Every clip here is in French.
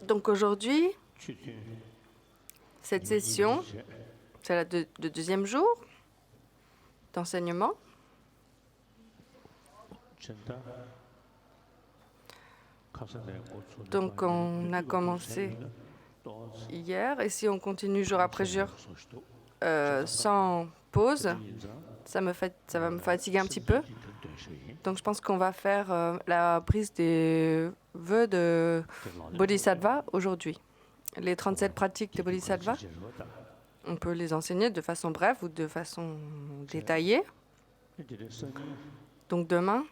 Donc aujourd'hui, cette session, c'est le deuxième jour d'enseignement. Donc on a commencé hier, et si on continue jour après jour sans pause, ça va me fatiguer un petit peu. Donc je pense qu'on va faire la prise des vœux de Bodhisattva aujourd'hui. Les 37 pratiques de Bodhisattva, on peut les enseigner de façon brève ou de façon détaillée. Donc demain,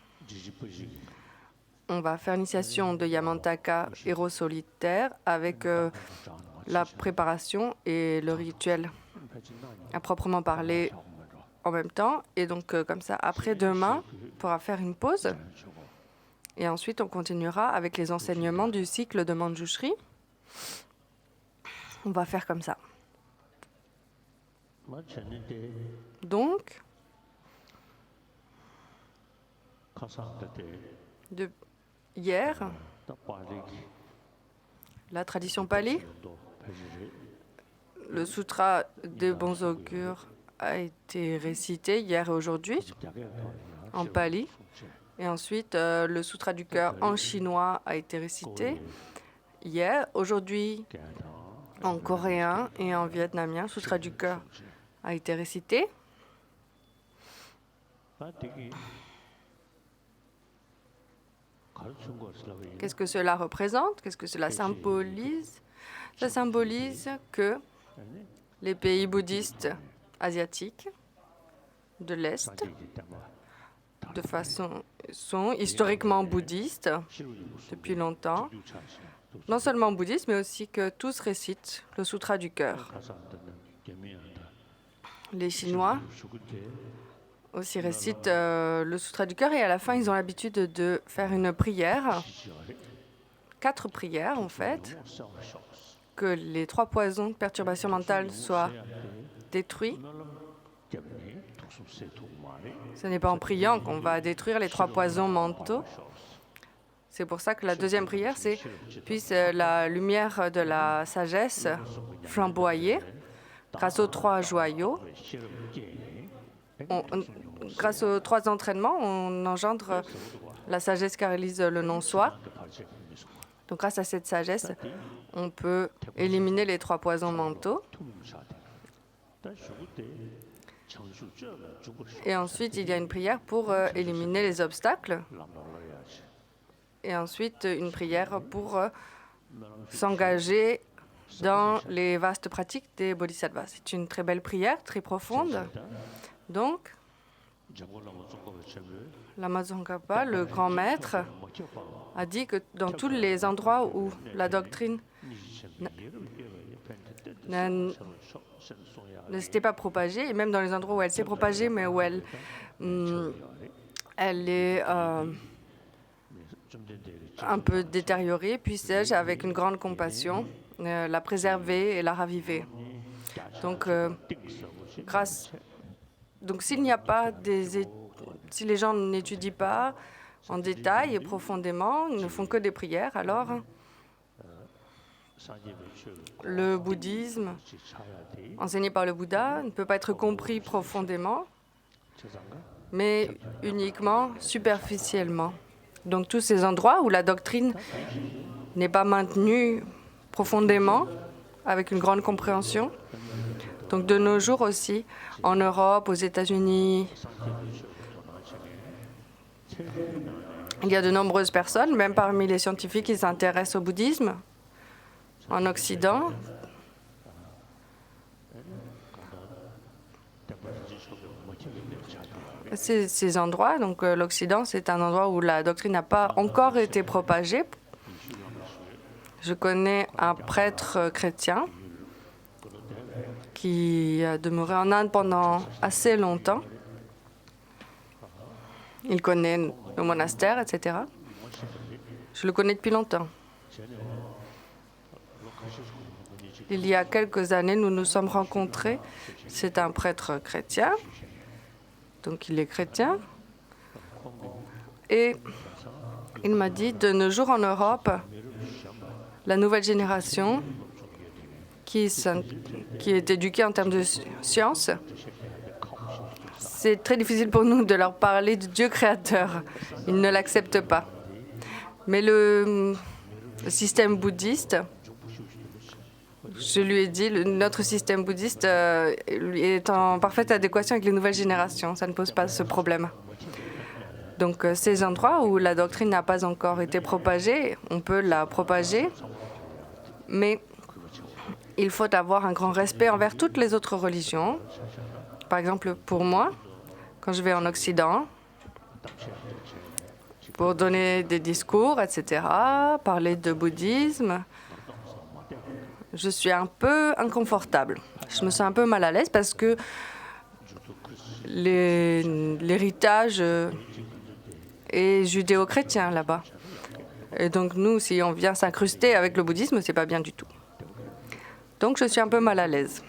on va faire l'initiation de Yamantaka, héros solitaire, avec la préparation et le rituel à proprement parler en même temps. Et donc comme ça, après demain, on pourra faire une pause. Et ensuite, on continuera avec les enseignements du cycle de Manjushri. On va faire comme ça. Donc, de hier, la tradition pali, le sutra des bons augures a été récité hier et aujourd'hui en pali. Et ensuite, le sutra du cœur en chinois a été récité hier. Aujourd'hui, en coréen et en vietnamien, le sutra du cœur a été récité. Qu'est-ce que cela représente? Qu'est-ce que cela symbolise? Ça symbolise que les pays bouddhistes asiatiques de l'Est sont historiquement bouddhistes depuis longtemps. Non seulement bouddhistes, mais aussi que tous récitent le sutra du cœur. Les Chinois aussi récitent le sutra du cœur, et à la fin, ils ont l'habitude de faire une prière, 4 prières en fait, que les 3 poisons de perturbation mentale soient détruits. Ce n'est pas en priant qu'on va détruire les 3 poisons mentaux. C'est pour ça que la deuxième prière, c'est « Puisse la lumière de la sagesse flamboyer grâce aux 3 joyaux ». Grâce aux 3 entraînements, on engendre la sagesse qui réalise le non-soi. Donc grâce à cette sagesse, on peut éliminer les 3 poisons mentaux. Et ensuite, il y a une prière pour éliminer les obstacles. Et ensuite, une prière pour s'engager dans les vastes pratiques des bodhisattvas. C'est une très belle prière, très profonde. Donc, Lama Tsongkhapa, le grand maître, a dit que dans tous les endroits où la doctrine ne s'était pas propagée, et même dans les endroits où elle s'est propagée, mais où elle est un peu détériorée, puisse-je, avec une grande compassion, la préserver et la raviver. Donc, Donc, s'il n'y a pas si les gens n'étudient pas en détail et profondément, ils ne font que des prières, alors le bouddhisme enseigné par le Bouddha ne peut pas être compris profondément, mais uniquement superficiellement. Donc, tous ces endroits où la doctrine n'est pas maintenue profondément, avec une grande compréhension. Donc, de nos jours aussi, en Europe, aux États-Unis, il y a de nombreuses personnes, même parmi les scientifiques qui s'intéressent au bouddhisme, en Occident. Ces endroits, donc l'Occident, c'est un endroit où la doctrine n'a pas encore été propagée. Je connais un prêtre chrétien qui a demeuré en Inde pendant assez longtemps. Il connaît le monastère, etc. Je le connais depuis longtemps. Il y a quelques années, nous nous sommes rencontrés. C'est un prêtre chrétien, donc il est chrétien. Et il m'a dit, de nos jours en Europe, La nouvelle génération qui est éduquée en termes de science, c'est très difficile pour nous de leur parler de Dieu créateur. Ils ne l'acceptent pas. Mais le système bouddhiste, je lui ai dit, notre système bouddhiste est en parfaite adéquation avec les nouvelles générations. Ça ne pose pas ce problème. Donc, ces endroits où la doctrine n'a pas encore été propagée, on peut la propager, mais il faut avoir un grand respect envers toutes les autres religions. Par exemple, pour moi, quand je vais en Occident, pour donner des discours, etc., parler de bouddhisme, je suis un peu inconfortable. Je me sens un peu mal à l'aise parce que l'héritage est judéo-chrétien là-bas. Et donc nous, si on vient s'incruster avec le bouddhisme, c'est pas bien du tout. Donc je suis un peu mal à l'aise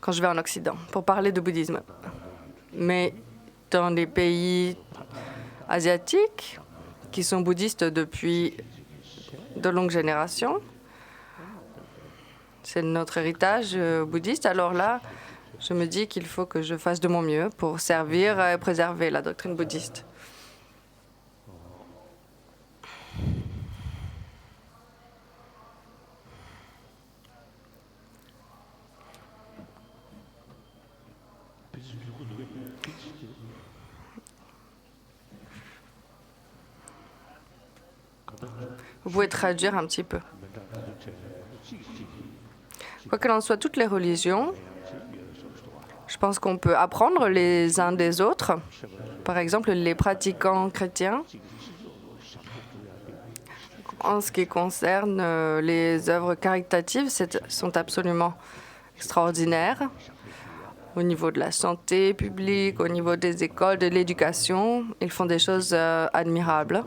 quand je vais en Occident pour parler de bouddhisme. Mais dans les pays asiatiques qui sont bouddhistes depuis de longues générations, c'est notre héritage bouddhiste. Alors là, je me dis qu'il faut que je fasse de mon mieux pour servir et préserver la doctrine bouddhiste. Vous pouvez traduire un petit peu. Quoi qu'il en soit, toutes les religions, je pense qu'on peut apprendre les uns des autres. Par exemple, les pratiquants chrétiens, en ce qui concerne les œuvres caritatives, sont absolument extraordinaires. Au niveau de la santé publique, au niveau des écoles, de l'éducation, ils font des choses admirables.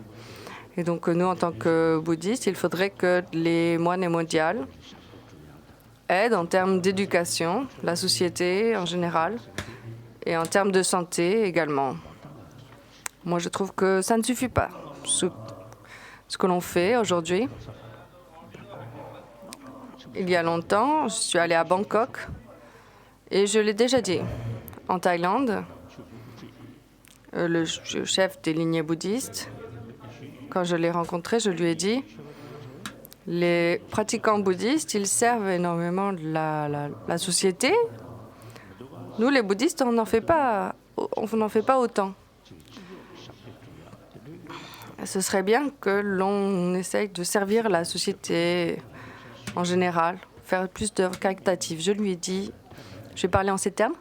Et donc, nous, en tant que bouddhistes, il faudrait que les moines mondiaux aident en termes d'éducation, la société en général, et en termes de santé également. Moi, je trouve que ça ne suffit pas, ce que l'on fait aujourd'hui. Il y a longtemps, je suis allée à Bangkok, et je l'ai déjà dit, en Thaïlande, le chef des lignées bouddhistes, quand je l'ai rencontré, je lui ai dit, les pratiquants bouddhistes, ils servent énormément la société. Nous, les bouddhistes, on n'en fait pas autant. Ce serait bien que l'on essaye de servir la société en général, faire plus d'œuvres caritatives. Je lui ai dit, je vais parler en ces termes.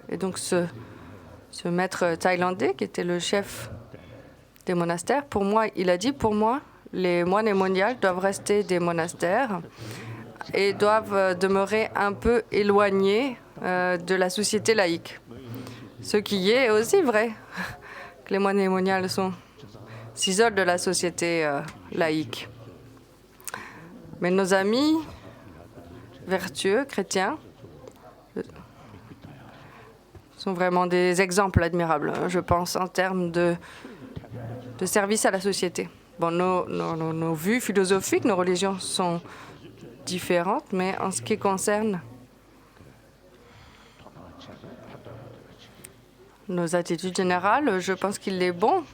Et donc, ce maître thaïlandais, qui était le chef des monastères, pour moi, il a dit, pour moi, les moines mondiaux doivent rester des monastères et doivent demeurer un peu éloignés de la société laïque. Ce qui est aussi vrai, que les moines mondiaux s'isolent de la société laïque. Mais nos amis vertueux, chrétiens, sont vraiment des exemples admirables, je pense, en termes de service à la société. Bon, nos vues philosophiques, nos religions sont différentes, mais en ce qui concerne nos attitudes générales, je pense qu'il est bon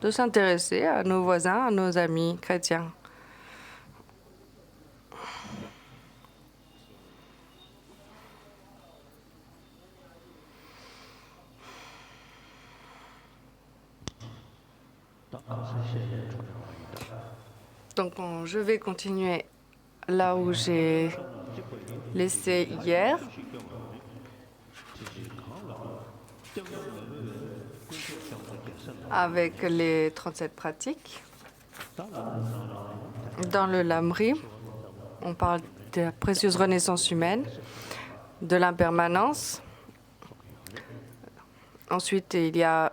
de s'intéresser à nos voisins, à nos amis chrétiens. Donc, je vais continuer là où j'ai laissé hier. Avec les 37 pratiques. Dans le Lamri, on parle de la précieuse renaissance humaine, de l'impermanence. Ensuite, il y a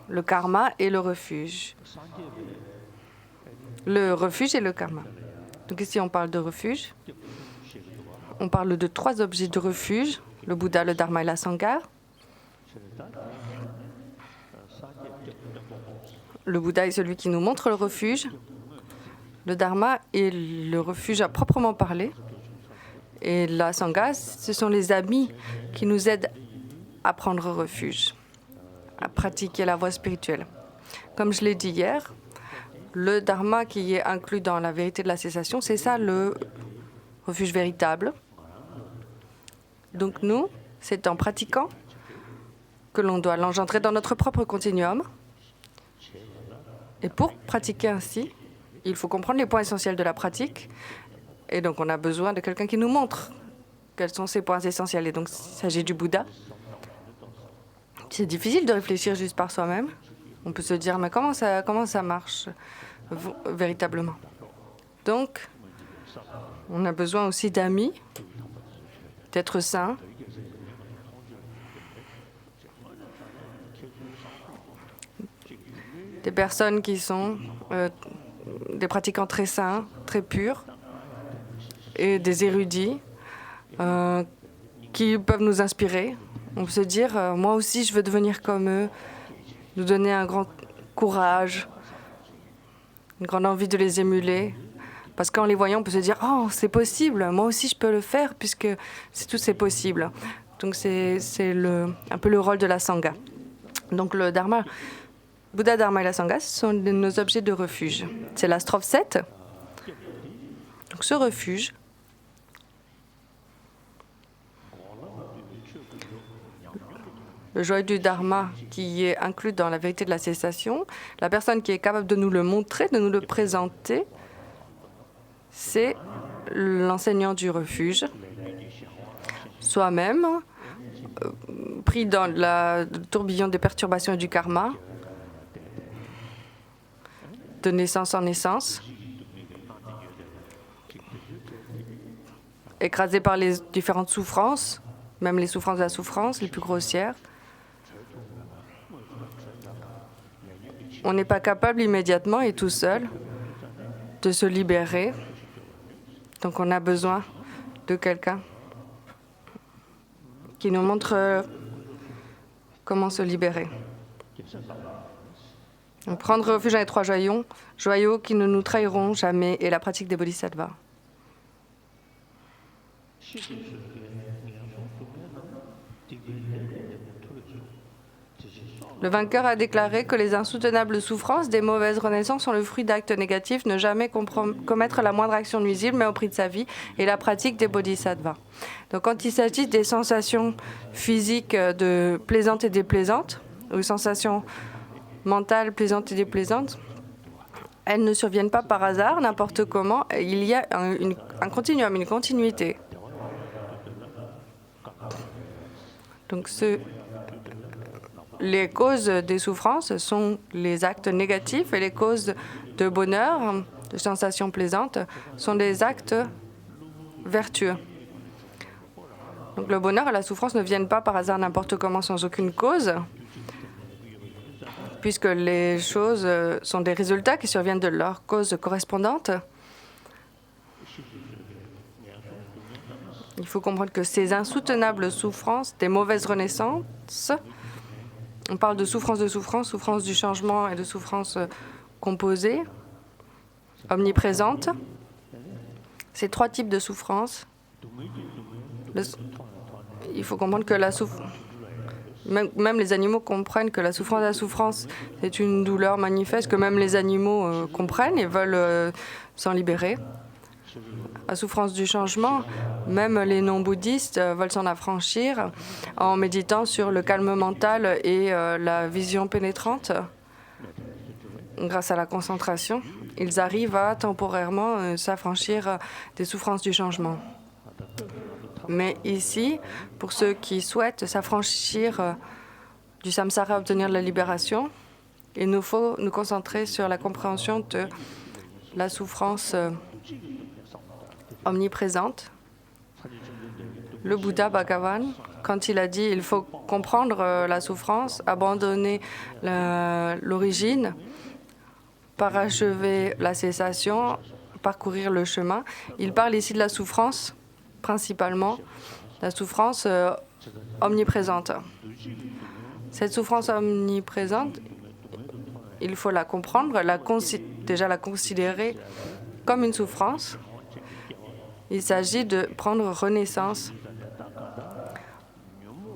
le karma et le refuge. Le refuge et le karma. Donc ici, on parle de refuge. On parle de 3 objets de refuge, le Bouddha, le Dharma et la Sangha. Le Bouddha est celui qui nous montre le refuge. Le Dharma est le refuge à proprement parler. Et la Sangha, ce sont les amis qui nous aident à prendre refuge, à pratiquer la voie spirituelle. Comme je l'ai dit hier, le Dharma qui est inclus dans la vérité de la cessation, c'est ça le refuge véritable. Donc nous, c'est en pratiquant que l'on doit l'engendrer dans notre propre continuum. Et pour pratiquer ainsi, il faut comprendre les points essentiels de la pratique. Et donc on a besoin de quelqu'un qui nous montre quels sont ces points essentiels. Et donc il s'agit du Bouddha. C'est difficile de réfléchir juste par soi-même. On peut se dire, mais comment ça marche véritablement? Donc, on a besoin aussi d'amis, d'être saints. Des personnes qui sont des pratiquants très saints, très purs, et des érudits qui peuvent nous inspirer. On peut se dire, moi aussi, je veux devenir comme eux, nous donner un grand courage, une grande envie de les émuler. Parce qu'en les voyant, on peut se dire, oh, c'est possible, moi aussi, je peux le faire, puisque c'est possible. Donc, c'est un peu le rôle de la Sangha. Donc, le Dharma, Bouddha, Dharma et la Sangha, ce sont nos objets de refuge. C'est la strophe 7. Donc, ce refuge, le joyau du Dharma qui est inclus dans la vérité de la cessation, la personne qui est capable de nous le montrer, de nous le présenter, c'est l'enseignant du refuge, soi-même, pris dans le tourbillon des perturbations et du karma, de naissance en naissance, écrasé par les différentes souffrances, même les souffrances de la souffrance, les plus grossières. On n'est pas capable immédiatement et tout seul de se libérer. Donc on a besoin de quelqu'un qui nous montre comment se libérer. Donc, prendre refuge dans les 3 joyaux qui ne nous trahiront jamais, et la pratique des bodhisattvas. Le vainqueur a déclaré que les insoutenables souffrances des mauvaises renaissances sont le fruit d'actes négatifs, ne jamais commettre la moindre action nuisible, mais au prix de sa vie, et la pratique des bodhisattvas. Donc, quand il s'agit des sensations physiques de plaisantes et déplaisantes, ou sensations mentales plaisantes et déplaisantes, elles ne surviennent pas par hasard, n'importe comment. Il y a un continuum, une continuité. Donc, les causes des souffrances sont les actes négatifs et les causes de bonheur, de sensations plaisantes, sont des actes vertueux. Donc le bonheur et la souffrance ne viennent pas par hasard n'importe comment sans aucune cause, puisque les choses sont des résultats qui surviennent de leur cause correspondante. Il faut comprendre que ces insoutenables souffrances, des mauvaises renaissances, on parle de souffrance, souffrance du changement et de souffrance composée, omniprésente. Ces 3 types de souffrance. Il faut comprendre que même les animaux comprennent que la souffrance est une douleur manifeste, que même les animaux comprennent et veulent s'en libérer. La souffrance du changement, même les non-bouddhistes veulent s'en affranchir en méditant sur le calme mental et la vision pénétrante. Grâce à la concentration, ils arrivent à temporairement s'affranchir des souffrances du changement. Mais ici, pour ceux qui souhaitent s'affranchir du samsara, obtenir la libération, il nous faut nous concentrer sur la compréhension de la souffrance omniprésente. Le Bouddha Bhagavan, quand il a dit il faut comprendre la souffrance, abandonner l'origine, parachever la cessation, parcourir le chemin, il parle ici de la souffrance, principalement, la souffrance omniprésente. Cette souffrance omniprésente, il faut la comprendre, déjà la considérer comme une souffrance. Il s'agit de prendre renaissance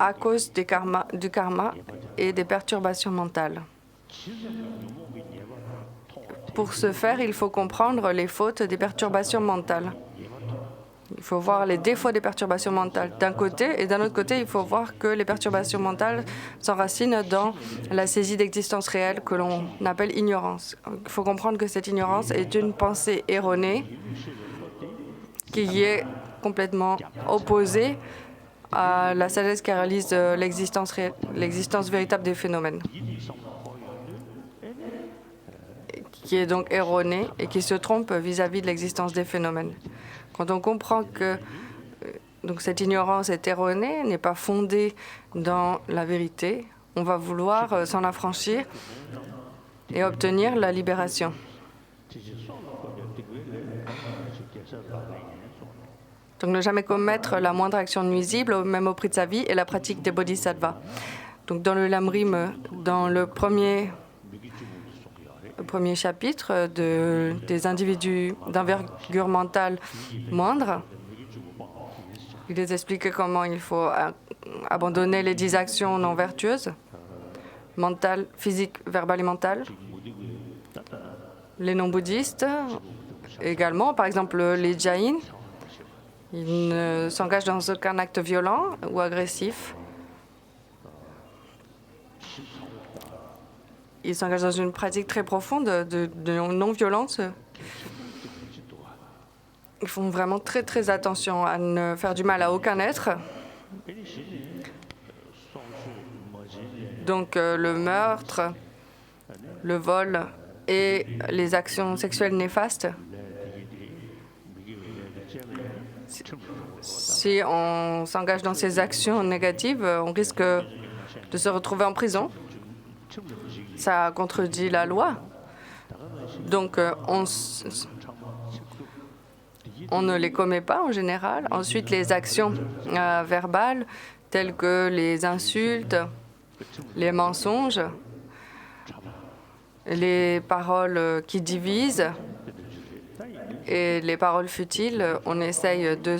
à cause du karma et des perturbations mentales. Pour ce faire, il faut comprendre les fautes des perturbations mentales. Il faut voir les défauts des perturbations mentales d'un côté, et d'un autre côté, il faut voir que les perturbations mentales s'enracinent dans la saisie d'existence réelle que l'on appelle ignorance. Il faut comprendre que cette ignorance est une pensée erronée qui est complètement opposée à la sagesse qui réalise l'existence véritable des phénomènes, qui est donc erronée et qui se trompe vis-à-vis de l'existence des phénomènes. Quand on comprend que donc cette ignorance est erronée, n'est pas fondée dans la vérité, on va vouloir s'en affranchir et obtenir la libération. Donc ne jamais commettre la moindre action nuisible, même au prix de sa vie, et la pratique des bodhisattvas. Donc dans le Lamrim, dans le premier chapitre des individus d'envergure mentale moindre, il est expliqué comment il faut abandonner les 10 actions non vertueuses, mentales, physiques, verbales et mentales. Les non-bouddhistes également, par exemple les jaïns, ils ne s'engagent dans aucun acte violent ou agressif. Ils s'engagent dans une pratique très profonde de non-violence. Ils font vraiment très, très attention à ne faire du mal à aucun être. Donc le meurtre, le vol et les actions sexuelles néfastes, si on s'engage dans ces actions négatives, on risque de se retrouver en prison. Ça contredit la loi. Donc, on ne les commet pas en général. Ensuite, les actions verbales, telles que les insultes, les mensonges, les paroles qui divisent et les paroles futiles, on essaye de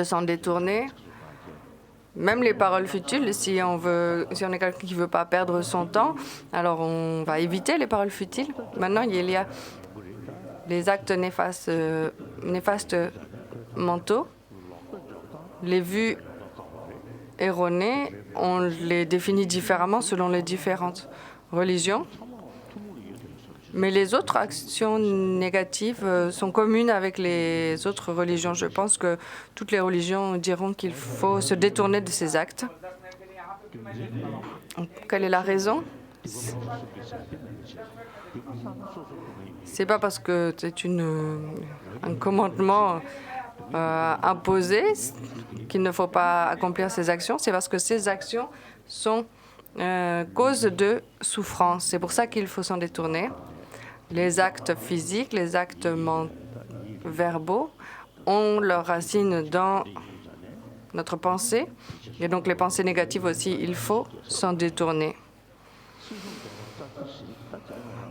s'en détourner. Même les paroles futiles, si on est quelqu'un qui ne veut pas perdre son temps, alors on va éviter les paroles futiles. Maintenant, il y a les actes néfastes mentaux. Les vues erronées, on les définit différemment selon les différentes religions. Mais les autres actions négatives sont communes avec les autres religions. Je pense que toutes les religions diront qu'il faut se détourner de ces actes. Quelle est la raison? C'est pas parce que c'est un commandement imposé qu'il ne faut pas accomplir ces actions. C'est parce que ces actions sont cause de souffrance. C'est pour ça qu'il faut s'en détourner. Les actes physiques, les actes verbaux ont leurs racines dans notre pensée. Et donc les pensées négatives aussi, il faut s'en détourner.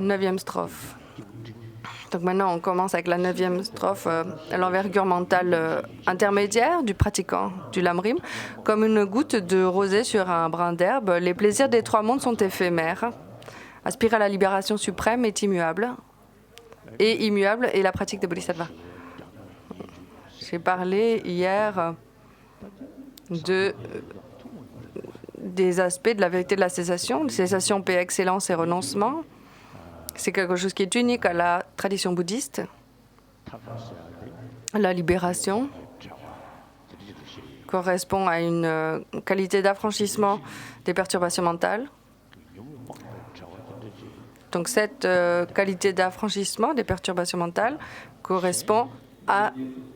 9e strophe. Donc maintenant, on commence avec la 9e strophe, l'envergure mentale intermédiaire du pratiquant du Lamrim. Comme une goutte de rosée sur un brin d'herbe, les plaisirs des 3 mondes sont éphémères. Aspirer à la libération suprême est immuable. Et immuable est la pratique des bodhisattvas. J'ai parlé hier des aspects de la vérité de la cessation. Cessation, paix, excellence et renoncement. C'est quelque chose qui est unique à la tradition bouddhiste. La libération correspond à une qualité d'affranchissement des perturbations mentales. Donc cette qualité d'affranchissement des perturbations mentales correspond à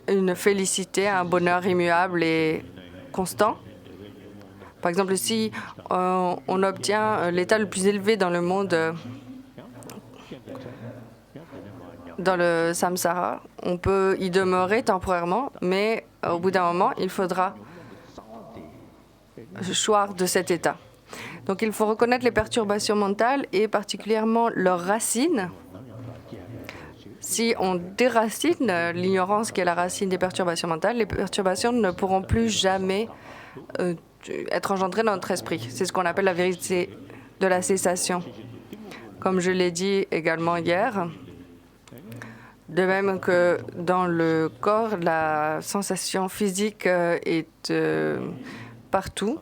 une félicité, à un bonheur immuable et constant. Par exemple, si on obtient l'état le plus élevé dans le monde, dans le samsara, on peut y demeurer temporairement, mais au bout d'un moment, il faudra choir de cet état. Donc il faut reconnaître les perturbations mentales et particulièrement leurs racines. Si on déracine l'ignorance qui est la racine des perturbations mentales, les perturbations ne pourront plus jamais être engendrées dans notre esprit. C'est ce qu'on appelle la vérité de la cessation. Comme je l'ai dit également hier, de même que dans le corps, la sensation physique est partout.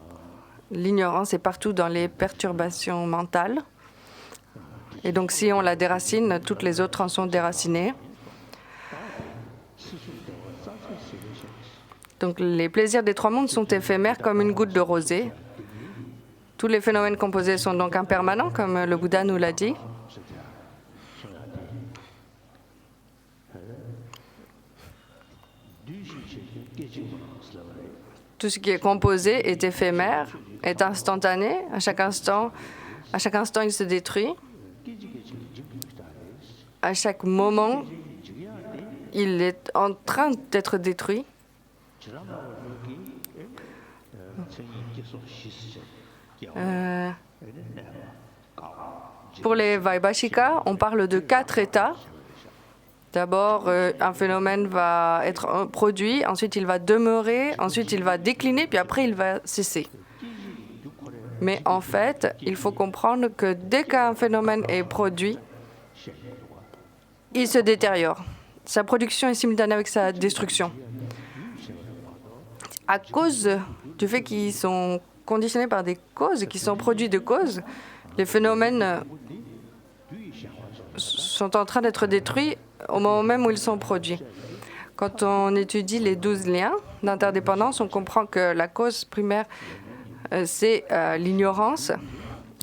L'ignorance est partout dans les perturbations mentales. Et donc, si on la déracine, toutes les autres en sont déracinées. Donc, les plaisirs des trois mondes sont éphémères comme une goutte de rosée. Tous les phénomènes composés sont donc impermanents, comme le Bouddha nous l'a dit. Tout ce qui est composé est éphémère, est instantané. À chaque instant, il se détruit. À chaque moment, il est en train d'être détruit. Pour les Vaibhashika, on parle de 4 états. D'abord, un phénomène va être produit, ensuite il va demeurer, ensuite il va décliner, puis après il va cesser. Mais en fait, il faut comprendre que dès qu'un phénomène est produit, il se détériore. Sa production est simultanée avec sa destruction. À cause du fait qu'ils sont conditionnés par des causes, qui sont produits de causes, les phénomènes sont en train d'être détruits au moment même où ils sont produits. Quand on étudie les 12 liens d'interdépendance, on comprend que la cause primaire, c'est l'ignorance.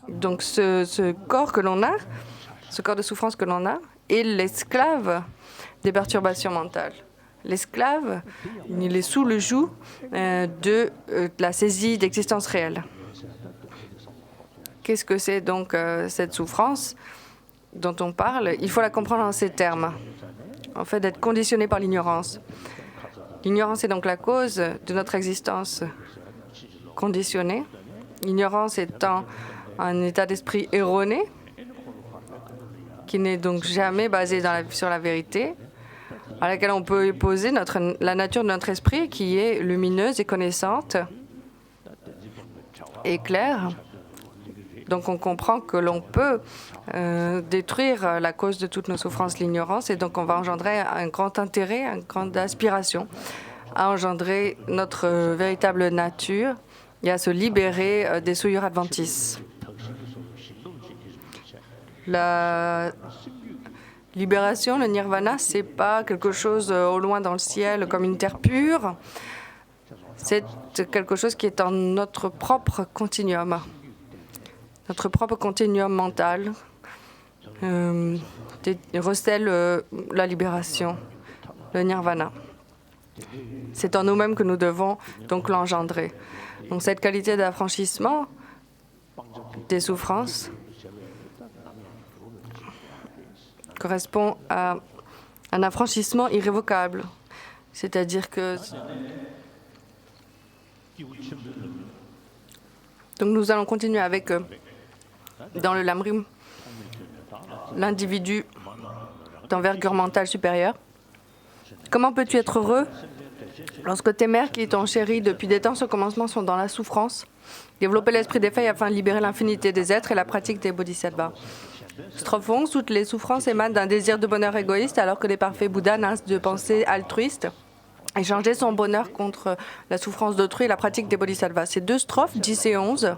Donc ce corps que l'on a, ce corps de souffrance que l'on a, est l'esclave des perturbations mentales. L'esclave, il est sous le joug de la saisie d'existence réelle. Qu'est-ce que c'est donc cette souffrance dont on parle? Il faut la comprendre en ces termes. En fait, d'être conditionné par l'ignorance. L'ignorance est donc la cause de notre existence conditionnée. L'ignorance étant un état d'esprit erroné, qui n'est donc jamais basé sur la vérité, à laquelle on peut opposer la nature de notre esprit, qui est lumineuse et connaissante et claire. Donc on comprend que l'on peut détruire la cause de toutes nos souffrances, l'ignorance, et donc on va engendrer un grand intérêt, une grande aspiration à engendrer notre véritable nature et à se libérer des souillures adventices. La libération, le nirvana, c'est pas quelque chose au loin dans le ciel comme une terre pure. C'est quelque chose qui est en notre propre continuum. Notre propre continuum mental recèle la libération, le nirvana. C'est en nous-mêmes que nous devons donc l'engendrer. Donc cette qualité d'affranchissement des souffrances correspond à un affranchissement irrévocable. C'est-à-dire que... Donc nous allons continuer avec, dans le Lamrim, l'individu d'envergure mentale supérieure. Comment peux-tu être heureux lorsque tes mères qui t'ont chéri depuis des temps au commencement sont dans la souffrance? Développer l'esprit d'éveil afin de libérer l'infinité des êtres et la pratique des bodhisattvas. Strophe 11. Toutes les souffrances émanent d'un désir de bonheur égoïste alors que les parfaits Bouddhas naissent de pensées altruistes. Échanger son bonheur contre la souffrance d'autrui et la pratique des bodhisattvas. Ces 2 strophes, 10 et 11.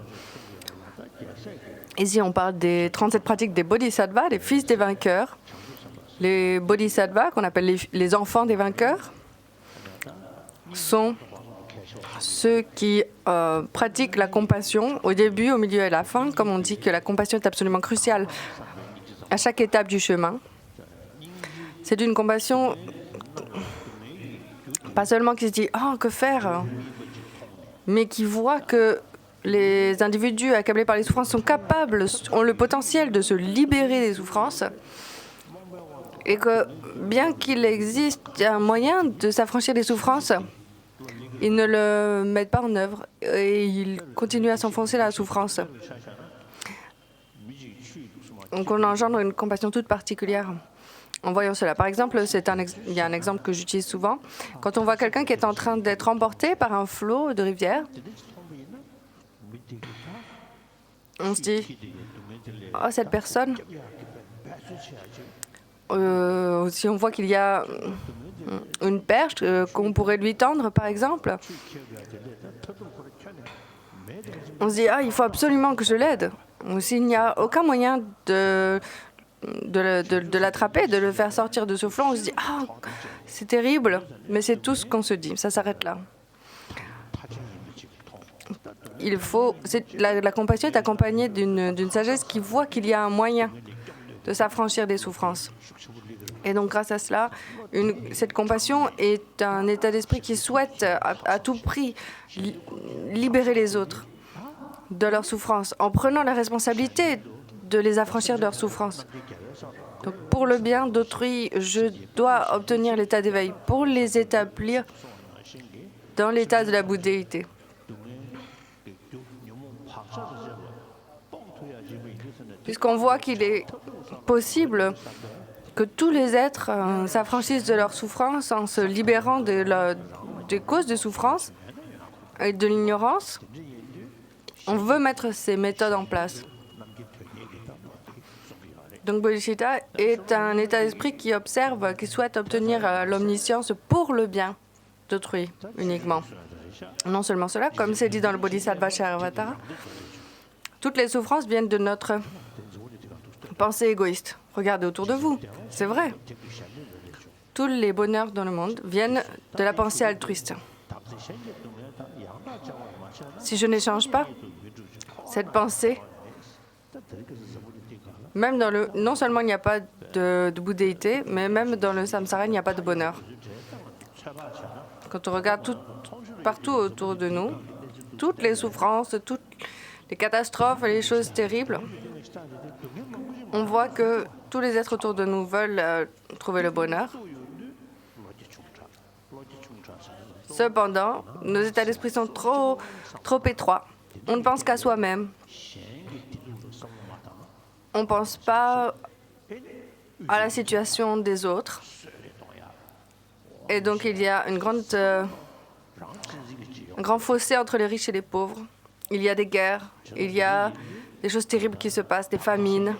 Ici, on parle des 37 pratiques des bodhisattvas, des fils des vainqueurs. Les bodhisattvas, qu'on appelle les enfants des vainqueurs, sont ceux qui pratiquent la compassion au début, au milieu et à la fin. Comme on dit que la compassion est absolument cruciale à chaque étape du chemin. C'est une compassion pas seulement qui se dit « Oh, que faire ?» mais qui voit que les individus accablés par les souffrances sont capables, ont le potentiel de se libérer des souffrances et que bien qu'il existe un moyen de s'affranchir des souffrances, ils ne le mettent pas en œuvre et ils continuent à s'enfoncer dans la souffrance. Donc on engendre une compassion toute particulière en voyant cela. Par exemple, il y a un exemple que j'utilise souvent. Quand on voit quelqu'un qui est en train d'être emporté par un flot de rivière, on se dit, oh, cette personne, si on voit qu'il y a une perche qu'on pourrait lui tendre, par exemple, on se dit, ah, il faut absolument que je l'aide. Ou s'il n'y a aucun moyen de l'attraper, de le faire sortir de ce flot, on se dit, ah, c'est terrible, mais c'est tout ce qu'on se dit, ça s'arrête là. La compassion est accompagnée d'une sagesse qui voit qu'il y a un moyen de s'affranchir des souffrances. Et donc, grâce à cela, cette compassion est un état d'esprit qui souhaite à tout prix libérer les autres de leurs souffrances, en prenant la responsabilité de les affranchir de leurs souffrances. Donc, pour le bien d'autrui, je dois obtenir l'état d'éveil pour les établir dans l'état de la bouddhéité. Puisqu'on voit qu'il est possible que tous les êtres s'affranchissent de leurs souffrances en se libérant des causes de souffrance et de l'ignorance, on veut mettre ces méthodes en place. Donc bodhisattva est un état d'esprit qui observe, qui souhaite obtenir l'omniscience pour le bien d'autrui uniquement. Non seulement cela, comme c'est dit dans le Bodhisattva Charyavatara, toutes les souffrances viennent de notre pensée égoïste. Regardez autour de vous, c'est vrai. Tous les bonheurs dans le monde viennent de la pensée altruiste. Si je n'échange pas cette pensée, même non seulement il n'y a pas de bouddhéité, mais même dans le samsara, il n'y a pas de bonheur. Quand on regarde partout autour de nous, toutes les souffrances, toutes les catastrophes et les choses terribles, on voit que tous les êtres autour de nous veulent trouver le bonheur. Cependant, nos états d'esprit sont trop étroits. On ne pense qu'à soi-même. On ne pense pas à la situation des autres. Et donc, il y a un grand fossé entre les riches et les pauvres. Il y a des guerres, il y a des choses terribles qui se passent, des famines.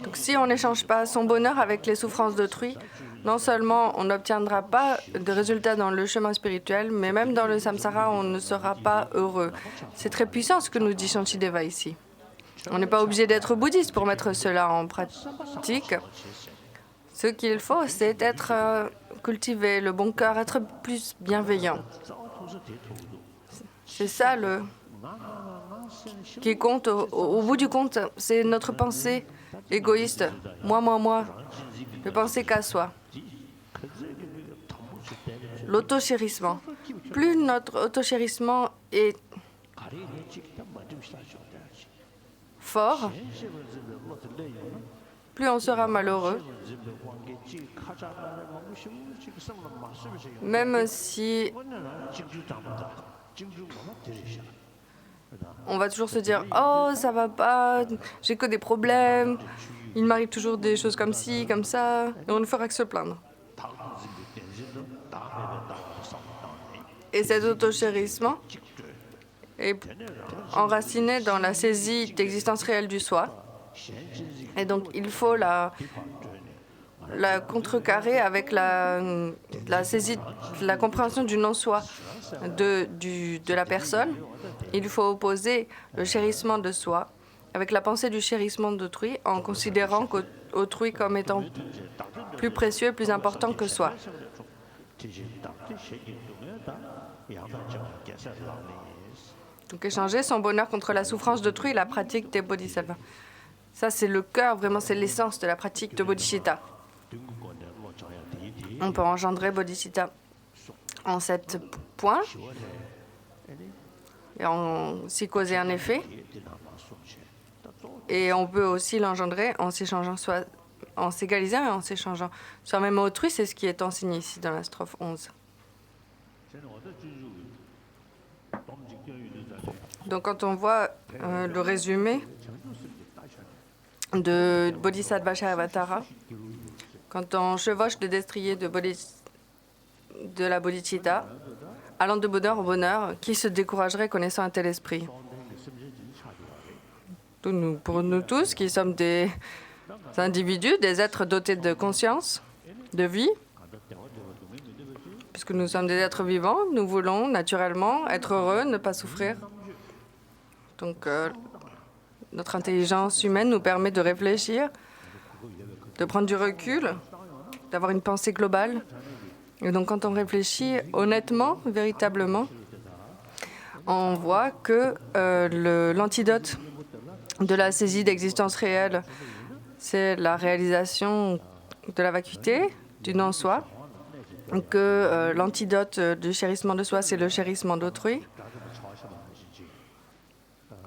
Donc, si on n'échange pas son bonheur avec les souffrances d'autrui, non seulement on n'obtiendra pas de résultats dans le chemin spirituel, mais même dans le samsara, on ne sera pas heureux. C'est très puissant ce que nous dit Shantideva ici. On n'est pas obligé d'être bouddhiste pour mettre cela en pratique. Ce qu'il faut, c'est cultiver le bon cœur, être plus bienveillant. C'est ça qui compte. Au bout du compte, c'est notre pensée égoïste. Moi. Ne penser qu'à soi. L'autochérissement. Plus notre autochérissement est fort, plus on sera malheureux. Même si on va toujours se dire « Oh, ça va pas, j'ai que des problèmes, il m'arrive toujours des choses comme ci, comme ça », et on ne fera que se plaindre. Et cet autochérissement est enraciné dans la saisie d'existence réelle du soi. Et donc, il faut la contrecarrer avec la saisie, la compréhension du non-soi de la personne. Il faut opposer le chérissement de soi avec la pensée du chérissement d'autrui en considérant qu'autrui comme étant plus précieux, plus important que soi. Donc échanger son bonheur contre la souffrance d'autrui, la pratique des bodhisattvas. Ça, c'est le cœur, vraiment, c'est l'essence de la pratique de bodhicitta. On peut engendrer bodhicitta en 7 points et s'y causer un effet. Et on peut aussi l'engendrer en s'égalisant et en s'échangeant. Soi-même autrui, c'est ce qui est enseigné ici dans la strophe 11. Donc quand on voit le résumé de Bodhisattva Charyavatara, quand on chevauche le destrier de la bodhicitta, allant de bonheur en bonheur, qui se découragerait connaissant un tel esprit? Pour nous tous, qui sommes des individus, des êtres dotés de conscience, de vie, puisque nous sommes des êtres vivants, nous voulons naturellement être heureux, ne pas souffrir. Donc, notre intelligence humaine nous permet de réfléchir, de prendre du recul, d'avoir une pensée globale. Et donc, quand on réfléchit honnêtement, véritablement, on voit que l'antidote de la saisie d'existence réelle, c'est la réalisation de la vacuité, du non-soi, que l'antidote du chérissement de soi, c'est le chérissement d'autrui.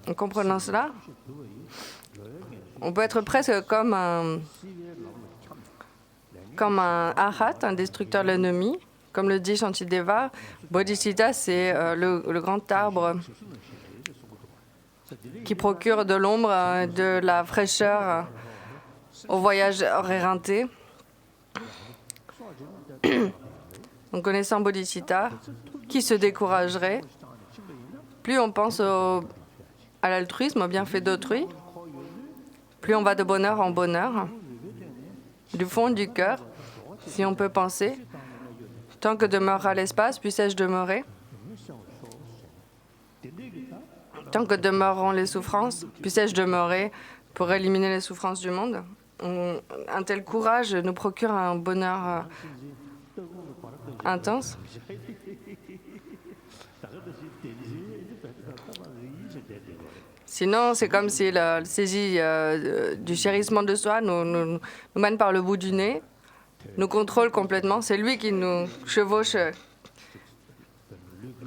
En comprenant cela, on peut être presque comme un arhat, un destructeur de l'ennemi. Comme le dit Shantideva, Bodhicitta, c'est le grand arbre qui procure de l'ombre, de la fraîcheur aux voyageurs éreintés. En connaissant Bodhicitta, qui se découragerait? Plus on pense à l'altruisme, au bienfait d'autrui, plus on va de bonheur en bonheur, du fond du cœur, si on peut penser. Tant que demeurera l'espace, puissais-je demeurer? Tant que demeureront les souffrances, puissais-je demeurer pour éliminer les souffrances du monde? Un tel courage nous procure un bonheur intense. Sinon, c'est comme si la saisie du chérissement de soi nous mène par le bout du nez, nous contrôle complètement. C'est lui qui nous chevauche,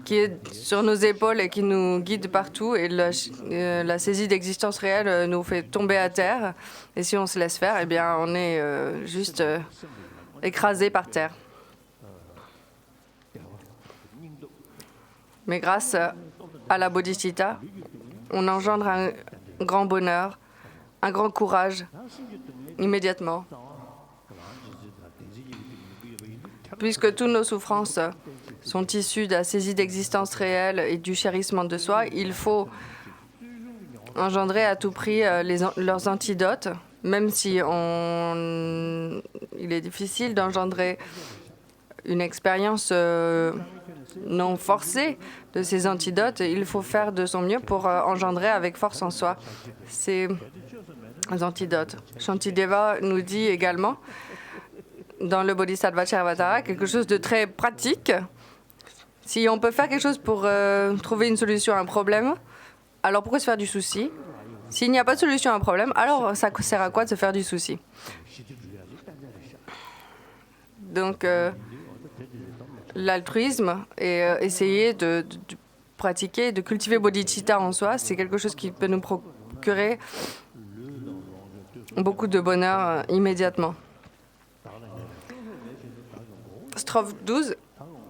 qui est sur nos épaules et qui nous guide partout. Et la saisie d'existence réelle nous fait tomber à terre. Et si on se laisse faire, eh bien, on est juste écrasé par terre. Mais grâce à la bodhicitta, on engendre un grand bonheur, un grand courage, immédiatement. Puisque toutes nos souffrances sont issues de la saisie d'existence réelle et du chérissement de soi, il faut engendrer à tout prix leurs antidotes, même si il est difficile d'engendrer une expérience non forcée de ces antidotes. Il faut faire de son mieux pour engendrer avec force en soi ces antidotes. Shantideva nous dit également, dans le Bodhisattva Charyavatara, quelque chose de très pratique. Si on peut faire quelque chose pour trouver une solution à un problème, alors pourquoi se faire du souci? S'il n'y a pas de solution à un problème, alors ça sert à quoi de se faire du souci? Donc, l'altruisme et essayer de pratiquer, de cultiver bodhicitta en soi, c'est quelque chose qui peut nous procurer beaucoup de bonheur immédiatement. Strophe 12.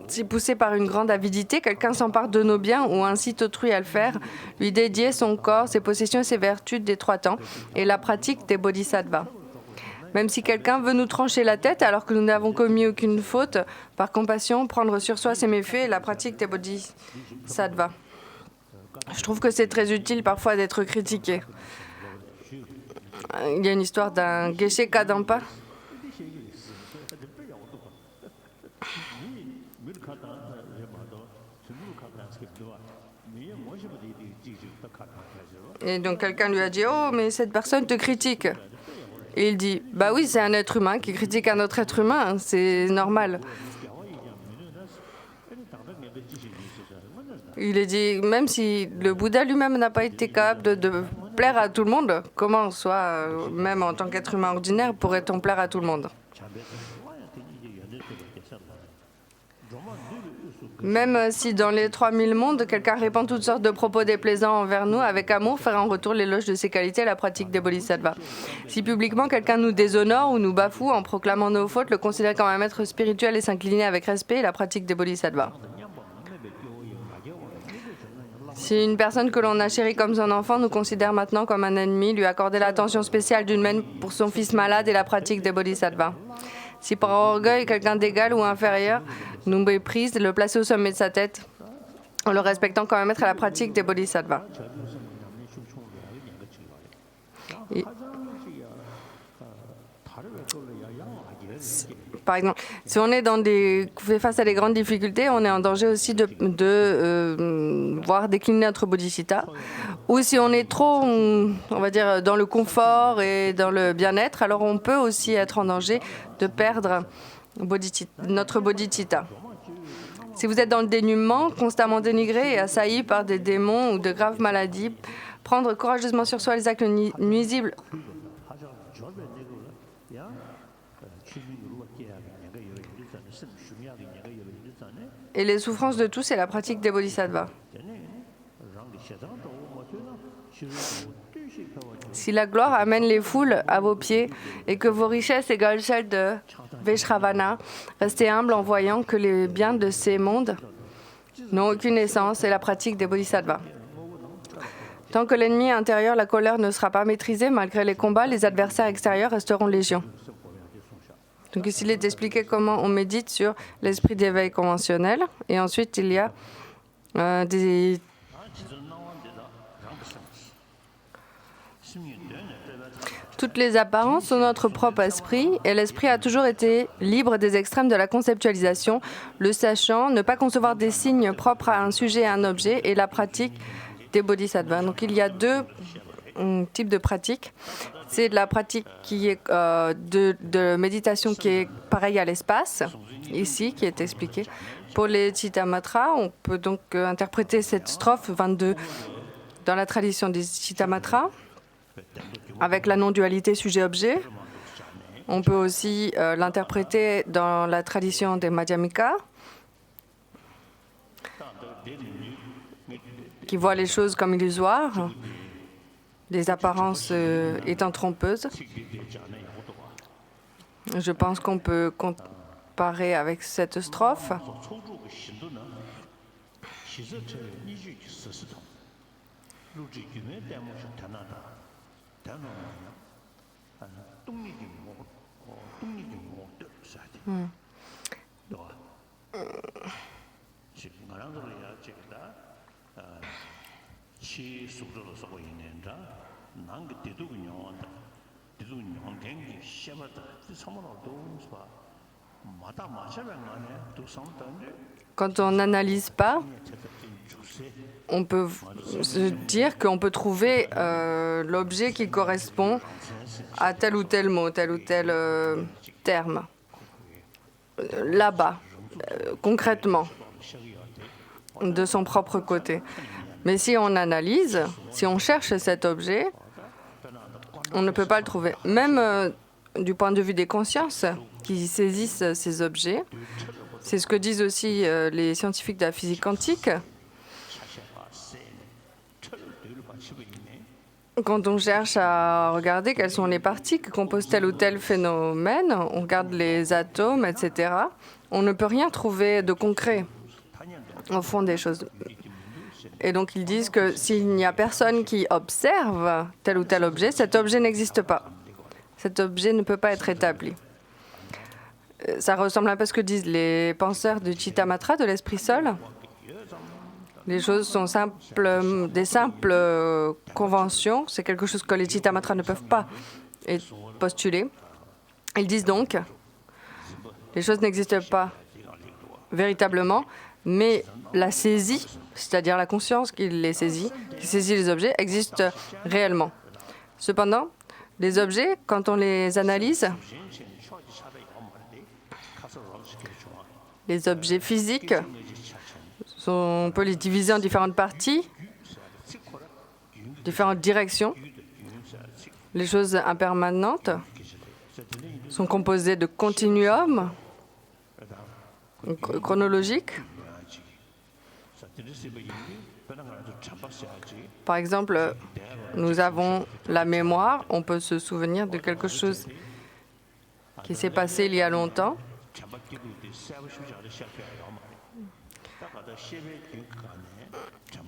Si poussé par une grande avidité, quelqu'un s'empare de nos biens ou incite autrui à le faire, lui dédier son corps, ses possessions et ses vertus des 3 temps et la pratique des bodhisattvas. Même si quelqu'un veut nous trancher la tête alors que nous n'avons commis aucune faute, par compassion, prendre sur soi ses méfaits et la pratique des bodhisattvas. Je trouve que c'est très utile parfois d'être critiqué. Il y a une histoire d'un Geshe Kadampa. Et donc quelqu'un lui a dit « Oh, mais cette personne te critique ». Et il dit « Bah oui, c'est un être humain qui critique un autre être humain, c'est normal ». Il a dit « Même si le Bouddha lui-même n'a pas été capable de plaire à tout le monde, comment soi, même en tant qu'être humain ordinaire, pourrait-on plaire à tout le monde ?» Même si dans les 3000 mondes, quelqu'un répand toutes sortes de propos déplaisants envers nous, avec amour, faire en retour l'éloge de ses qualités et la pratique des bodhisattvas. Si publiquement quelqu'un nous déshonore ou nous bafoue en proclamant nos fautes, le considérer comme un maître spirituel et s'incliner avec respect et la pratique des bodhisattvas. Si une personne que l'on a chérie comme son enfant nous considère maintenant comme un ennemi, lui accorder l'attention spéciale d'une mère pour son fils malade est la pratique des bodhisattvas. Si par orgueil quelqu'un d'égal ou inférieur nous méprise, le placer au sommet de sa tête, en le respectant comme un maître à la pratique des bodhisattvas. Et par exemple, si on est fait face à des grandes difficultés, on est en danger aussi de voir décliner notre bodhisattva. Ou si on est trop, on va dire, dans le confort et dans le bien-être, alors on peut aussi être en danger de perdre notre bodhisattva. Si vous êtes dans le dénuement, constamment dénigré et assailli par des démons ou de graves maladies, prendre courageusement sur soi les actes nuisibles et les souffrances de tous, c'est la pratique des bodhisattvas. Si la gloire amène les foules à vos pieds et que vos richesses égalent celles de Vaishravana, restez humble en voyant que les biens de ces mondes n'ont aucune essence, c'est la pratique des bodhisattvas. Tant que l'ennemi intérieur, la colère, ne sera pas maîtrisée, malgré les combats, les adversaires extérieurs resteront légion. Donc ici, il est expliqué comment on médite sur l'esprit d'éveil conventionnel. Et ensuite, il y a toutes les apparences sont notre propre esprit, et l'esprit a toujours été libre des extrêmes de la conceptualisation, le sachant, ne pas concevoir des signes propres à un sujet et à un objet, et la pratique des bodhisattvas. Donc il y a deux types de pratiques. C'est de la pratique qui est de méditation qui est pareille à l'espace, ici, qui est expliquée. Pour les Chittamatra, on peut donc interpréter cette strophe 22 dans la tradition des Chittamatra, avec la non-dualité sujet-objet. On peut aussi l'interpréter dans la tradition des Madhyamika, qui voient les choses comme illusoires, les apparences étant trompeuses. Je pense qu'on peut comparer avec cette strophe. Quand on n'analyse pas, on peut se dire qu'on peut trouver l'objet qui correspond à tel ou tel mot, tel ou tel terme. Là-bas, concrètement, de son propre côté. Mais si on analyse, si on cherche cet objet, on ne peut pas le trouver. Même du point de vue des consciences qui saisissent ces objets, c'est ce que disent aussi les scientifiques de la physique quantique. Quand on cherche à regarder quelles sont les parties qui composent tel ou tel phénomène, on regarde les atomes, etc. On ne peut rien trouver de concret au fond des choses. Et donc ils disent que s'il n'y a personne qui observe tel ou tel objet, cet objet n'existe pas. Cet objet ne peut pas être établi. Ça ressemble un peu à ce que disent les penseurs du Chittamatra, de l'esprit seul. Les choses sont des simples conventions. C'est quelque chose que les Chittamatra ne peuvent pas postuler. Ils disent donc, les choses n'existent pas véritablement, mais la saisie, c'est-à-dire la conscience qui les saisit, qui saisit les objets, existe réellement. Cependant, les objets, quand on les analyse, les objets physiques, on peut les diviser en différentes parties, différentes directions. Les choses impermanentes sont composées de continuums chronologiques. Par exemple, nous avons la mémoire, on peut se souvenir de quelque chose qui s'est passé il y a longtemps.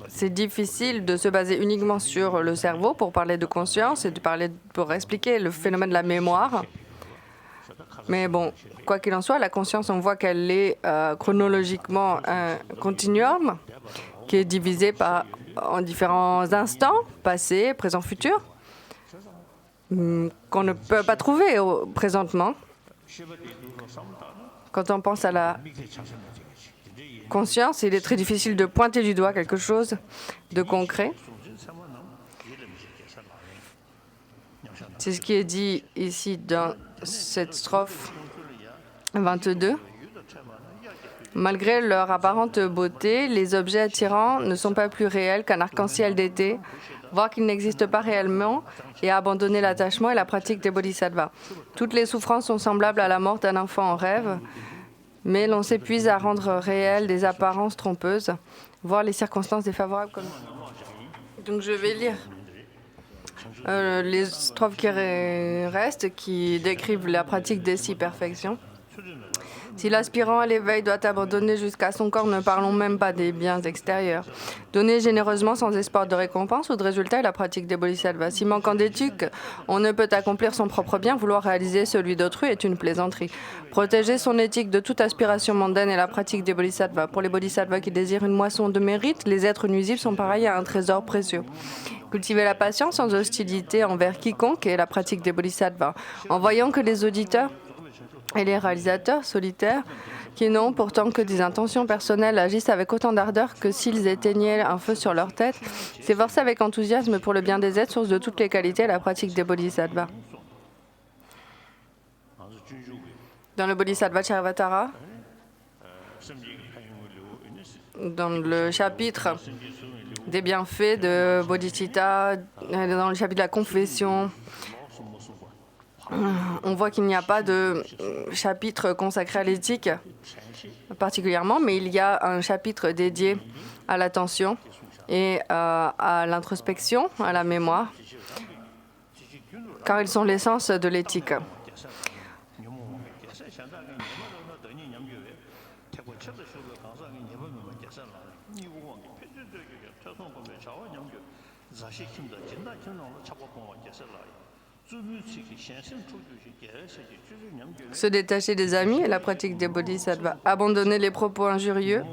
C'est difficile de se baser uniquement sur le cerveau pour parler de conscience et pour expliquer le phénomène de la mémoire. Mais bon, quoi qu'il en soit, la conscience, on voit qu'elle est chronologiquement un continuum qui est divisé en différents instants, passé, présent, futur, qu'on ne peut pas trouver présentement. Quand on pense à la conscience, il est très difficile de pointer du doigt quelque chose de concret. C'est ce qui est dit ici dans cette strophe 22. Malgré leur apparente beauté, les objets attirants ne sont pas plus réels qu'un arc-en-ciel d'été, voir qu'ils n'existent pas réellement et abandonner l'attachement et la pratique des bodhisattvas. Toutes les souffrances sont semblables à la mort d'un enfant en rêve, mais l'on s'épuise à rendre réelles des apparences trompeuses, voir les circonstances défavorables comme... Donc je vais lire les strophes qui restent, qui décrivent la pratique des 6 perfections. Si l'aspirant à l'éveil doit abandonner jusqu'à son corps, ne parlons même pas des biens extérieurs. Donner généreusement sans espoir de récompense ou de résultat est la pratique des bodhisattvas. Si manquant d'éthique, on ne peut accomplir son propre bien, vouloir réaliser celui d'autrui est une plaisanterie. Protéger son éthique de toute aspiration mondaine est la pratique des bodhisattvas. Pour les bodhisattvas qui désirent une moisson de mérite, les êtres nuisibles sont pareils à un trésor précieux. Cultiver la patience sans hostilité envers quiconque est la pratique des bodhisattvas. En voyant que les auditeurs et les réalisateurs solitaires, qui n'ont pourtant que des intentions personnelles, agissent avec autant d'ardeur que s'ils éteignaient un feu sur leur tête, s'efforcer avec enthousiasme pour le bien des êtres, source de toutes les qualités, est la pratique des bodhisattvas. Dans le Bodhisattva Charvatara, dans le chapitre des bienfaits de Bodhicitta, dans le chapitre de la confession, on voit qu'il n'y a pas de chapitre consacré à l'éthique particulièrement, mais il y a un chapitre dédié à l'attention et à l'introspection, à la mémoire, car ils sont l'essence de l'éthique. Se détacher des amis est la pratique des bodhisattvas. Abandonner les propos injurieux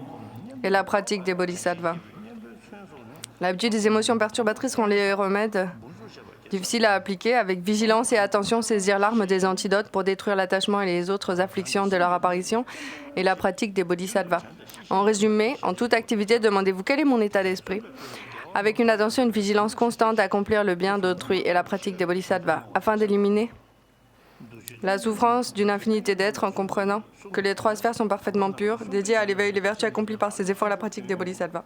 est la pratique des bodhisattvas. L'habitude des émotions perturbatrices sont les remèdes difficiles à appliquer. Avec vigilance et attention, saisir l'arme des antidotes pour détruire l'attachement et les autres afflictions de leur apparition est la pratique des bodhisattvas. En résumé, en toute activité, demandez-vous quel est mon état d'esprit. Avec une attention et une vigilance constante à accomplir le bien d'autrui et la pratique des bodhisattvas, afin d'éliminer la souffrance d'une infinité d'êtres en comprenant que les 3 sphères sont parfaitement pures, dédiées à l'éveil et les vertus accomplies par ces efforts et la pratique des bodhisattvas.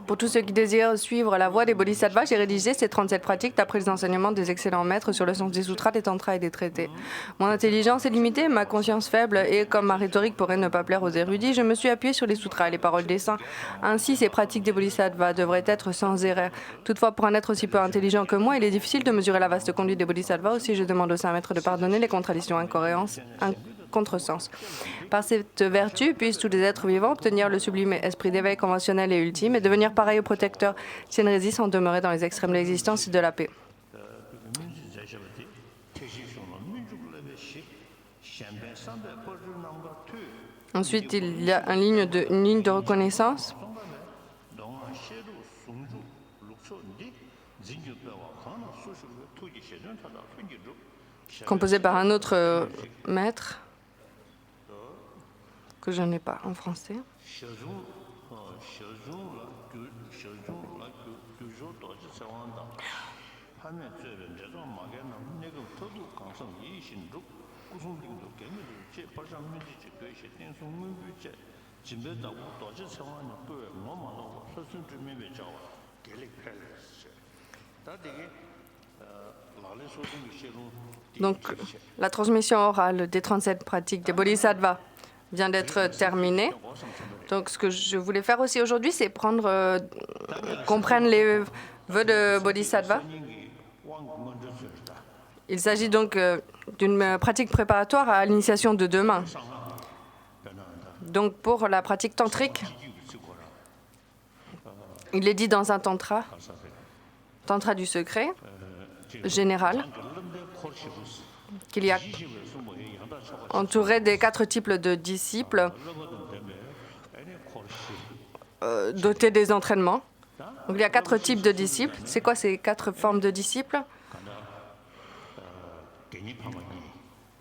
Pour tous ceux qui désirent suivre la voie des bodhisattvas, j'ai rédigé ces 37 pratiques d'après les enseignements des excellents maîtres sur le sens des sutras, des tantras et des traités. Mon intelligence est limitée, ma conscience faible, et comme ma rhétorique pourrait ne pas plaire aux érudits, je me suis appuyé sur les sutras et les paroles des saints. Ainsi, ces pratiques des bodhisattvas devraient être sans erreur. Toutefois, pour un être aussi peu intelligent que moi, il est difficile de mesurer la vaste conduite des bodhisattvas. Aussi, je demande au saint maître de pardonner les contradictions, incohérences, contresens. Par cette vertu, puissent tous les êtres vivants obtenir le sublime esprit d'éveil conventionnel et ultime et devenir pareil au protecteur Tienrezi sans demeurer dans les extrêmes de l'existence et de la paix. Ensuite, il y a une ligne de reconnaissance composée par un autre maître que je n'ai pas en français. Donc, la transmission orale des 37 pratiques des bodhisattvas vient d'être terminée. Donc, ce que je voulais faire aussi aujourd'hui, c'est comprendre les vœux de bodhisattva. Il s'agit donc d'une pratique préparatoire à l'initiation de demain. Donc, pour la pratique tantrique, Il est dit dans un tantra du secret général, qu'il y a entouré des 4 types de disciples dotés des entraînements. Donc il y a 4 types de disciples. C'est quoi ces 4 formes de disciples?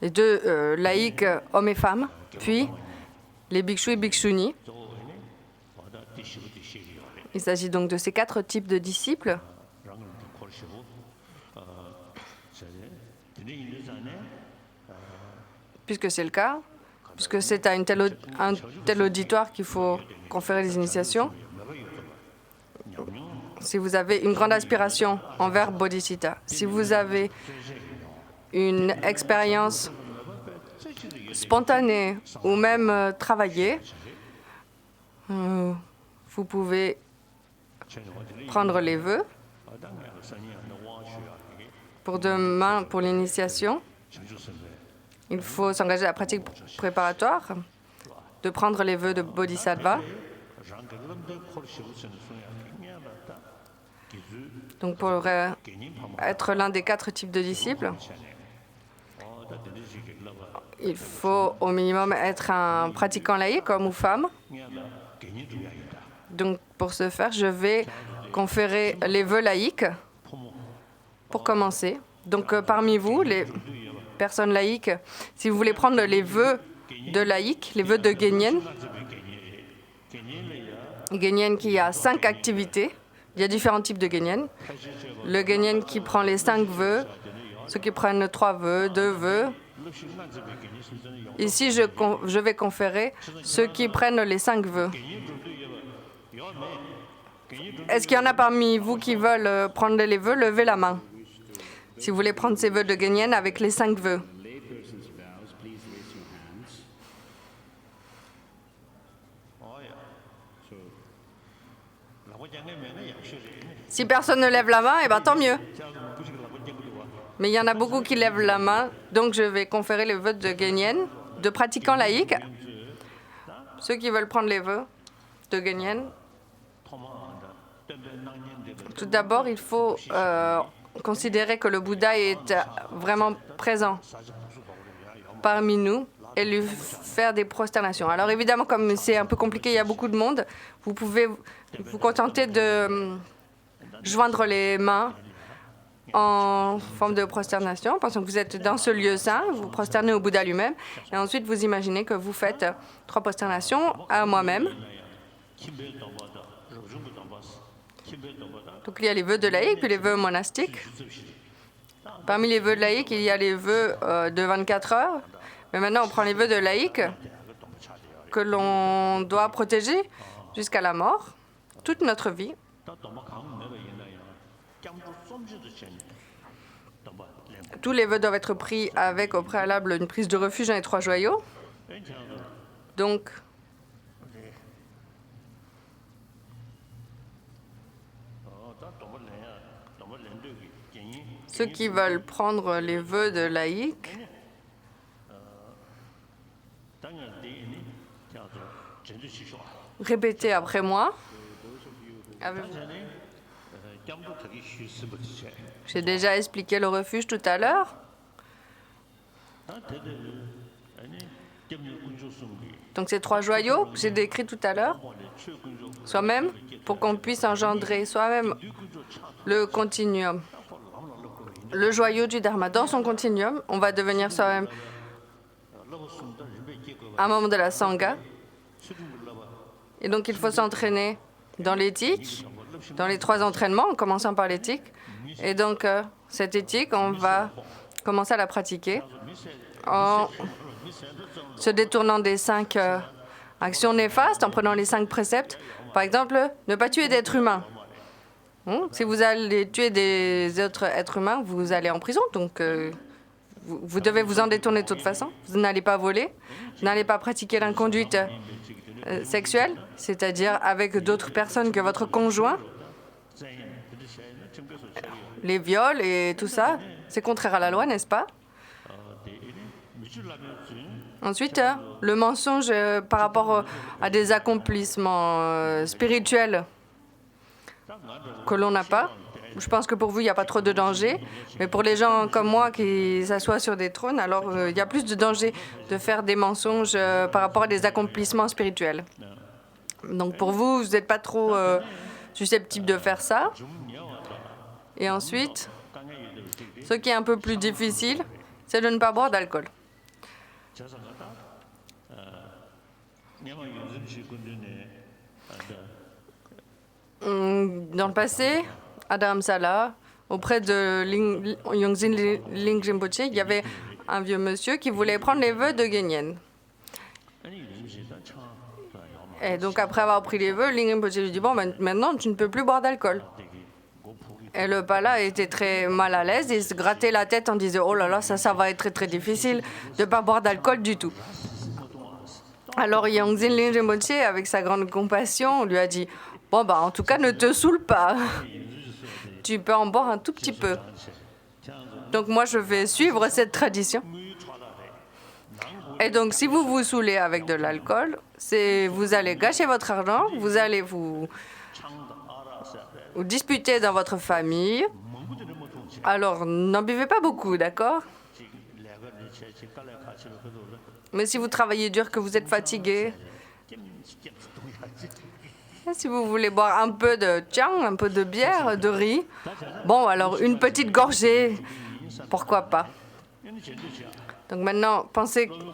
Les 2 laïcs, hommes et femmes, puis les bhikshus et bhikshunis. Il s'agit donc de ces 4 types de disciples. Puisque c'est le cas, puisque c'est à un tel auditoire qu'il faut conférer les initiations. Si vous avez une grande aspiration envers Bodhisattva, si vous avez une expérience spontanée ou même travaillée, vous pouvez prendre les vœux pour demain, pour l'initiation. Il faut s'engager à la pratique préparatoire, de prendre les vœux de Bodhisattva. Donc pour être l'un des 4 types de disciples, il faut au minimum être un pratiquant laïque, homme ou femme. Donc pour ce faire, je vais conférer les vœux laïques pour commencer. Donc parmi vous, les personnes laïques, si vous voulez prendre les vœux de laïcs, les vœux de Genyen, Genyen qui a 5 activités. Il y a différents types de Genyen. Le Genyen qui prend les 5 vœux, ceux qui prennent 3 vœux, 2 vœux. Ici, je vais conférer ceux qui prennent les 5 vœux. Est-ce qu'il y en a parmi vous qui veulent prendre les vœux? Levez la main. Si vous voulez prendre ces vœux de Genyen avec les 5 vœux. Si personne ne lève la main, eh bien tant mieux. Mais il y en a beaucoup qui lèvent la main, donc je vais conférer les vœux de Genyen, de pratiquants laïcs. Ceux qui veulent prendre les vœux de Genyen. Tout d'abord, il faut considérer que le Bouddha est vraiment présent parmi nous et lui faire des prosternations. Alors évidemment, comme c'est un peu compliqué, il y a beaucoup de monde, vous pouvez vous contenter de joindre les mains en forme de prosternation, pensant que vous êtes dans ce lieu saint, vous prosternez au Bouddha lui-même, et ensuite vous imaginez que vous faites 3 prosternations à moi-même. Donc il y a les vœux de laïcs, puis les vœux monastiques. Parmi les vœux de laïcs, il y a les vœux de 24 heures, mais maintenant on prend les vœux de laïcs que l'on doit protéger jusqu'à la mort, toute notre vie. Tous les vœux doivent être pris avec au préalable une prise de refuge dans les 3 joyaux. Donc, ceux qui veulent prendre les vœux de laïcs répétez après moi. J'ai déjà expliqué le refuge tout à l'heure. Donc ces 3 joyaux que j'ai décrits tout à l'heure, soi-même, pour qu'on puisse engendrer soi-même le continuum, le joyau du Dharma. Dans son continuum, on va devenir soi-même un membre de la Sangha. Et donc il faut s'entraîner dans l'éthique, dans les 3 entraînements, en commençant par l'éthique. Et donc cette éthique, on va commencer à la pratiquer en se détournant des 5 actions néfastes, en prenant les 5 préceptes. Par exemple, ne pas tuer d'êtres humains. Si vous allez tuer des autres êtres humains, vous allez en prison. Donc, vous devez vous en détourner de toute façon. Vous n'allez pas voler, vous n'allez pas pratiquer l'inconduite sexuelle, c'est-à-dire avec d'autres personnes que votre conjoint. Les viols et tout ça, c'est contraire à la loi, n'est-ce pas? Ensuite, le mensonge par rapport à des accomplissements spirituels. que l'on n'a pas. Je pense que pour vous, il n'y a pas trop de danger. Mais pour les gens comme moi qui s'assoient sur des trônes, alors il y a plus de danger de faire des mensonges par rapport à des accomplissements spirituels. Donc pour vous, vous n'êtes pas trop susceptible de faire ça. Et ensuite, ce qui est un peu plus difficile, c'est de ne pas boire d'alcool. Dans le passé, à Dharamsala, auprès de Yongzin Ling Rinpoche, il y avait un vieux monsieur qui voulait prendre les vœux de Genyen. Et donc après avoir pris les vœux, Ling Rinpoche lui dit « Bon, maintenant, tu ne peux plus boire d'alcool. » Et le pala était très mal à l'aise, il se grattait la tête en disant « Oh là là, ça va être très très difficile de ne pas boire d'alcool du tout. » Alors Yongzin Ling Rinpoche, avec sa grande compassion, lui a dit « Bon, en tout cas, ne te saoule pas. Tu peux en boire un tout petit peu. » Donc moi, je vais suivre cette tradition. Et donc, si vous vous saoulez avec de l'alcool, vous allez gâcher votre argent, vous allez vous disputer dans votre famille. Alors, n'en buvez pas beaucoup, d'accord? Mais si vous travaillez dur, que vous êtes fatigué, et si vous voulez boire un peu de tchang, un peu de bière, de riz, bon, alors une petite gorgée, pourquoi pas? Donc maintenant,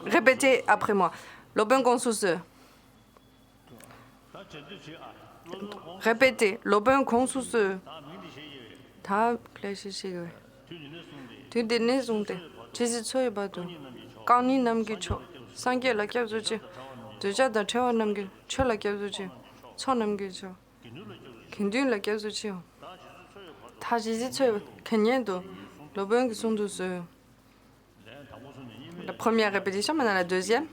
répétez après moi. Loben Kongsu. Répétez. Loben Kongsu. Ta kleshishigwe. Tu dene zonde. Chisi tsoy badu. Kani namgi cho. Sangye la kyabzuchi. Duja da chewa namgi. Cho la kyabzuchi. Cho namgi cho. Kindun la kyabzuchi. Ta chisi tsoy. Kenyendo. Loben Kongsu. La première répétition, maintenant la deuxième.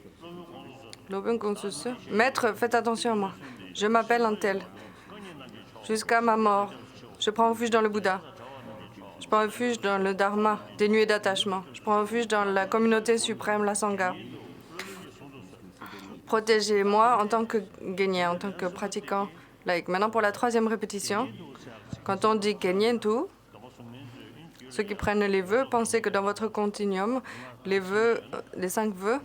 Maître, faites attention à moi. Je m'appelle un tel. Jusqu'à ma mort, je prends refuge dans le Bouddha. Je prends refuge dans le Dharma, dénué d'attachement. Je prends refuge dans la communauté suprême, la Sangha. Protégez-moi en tant que Genyen, en tant que pratiquant laïque. Maintenant, pour la troisième répétition, quand on dit Genyen tout, ceux qui prennent les vœux, pensez que dans votre continuum, les 5 vœux,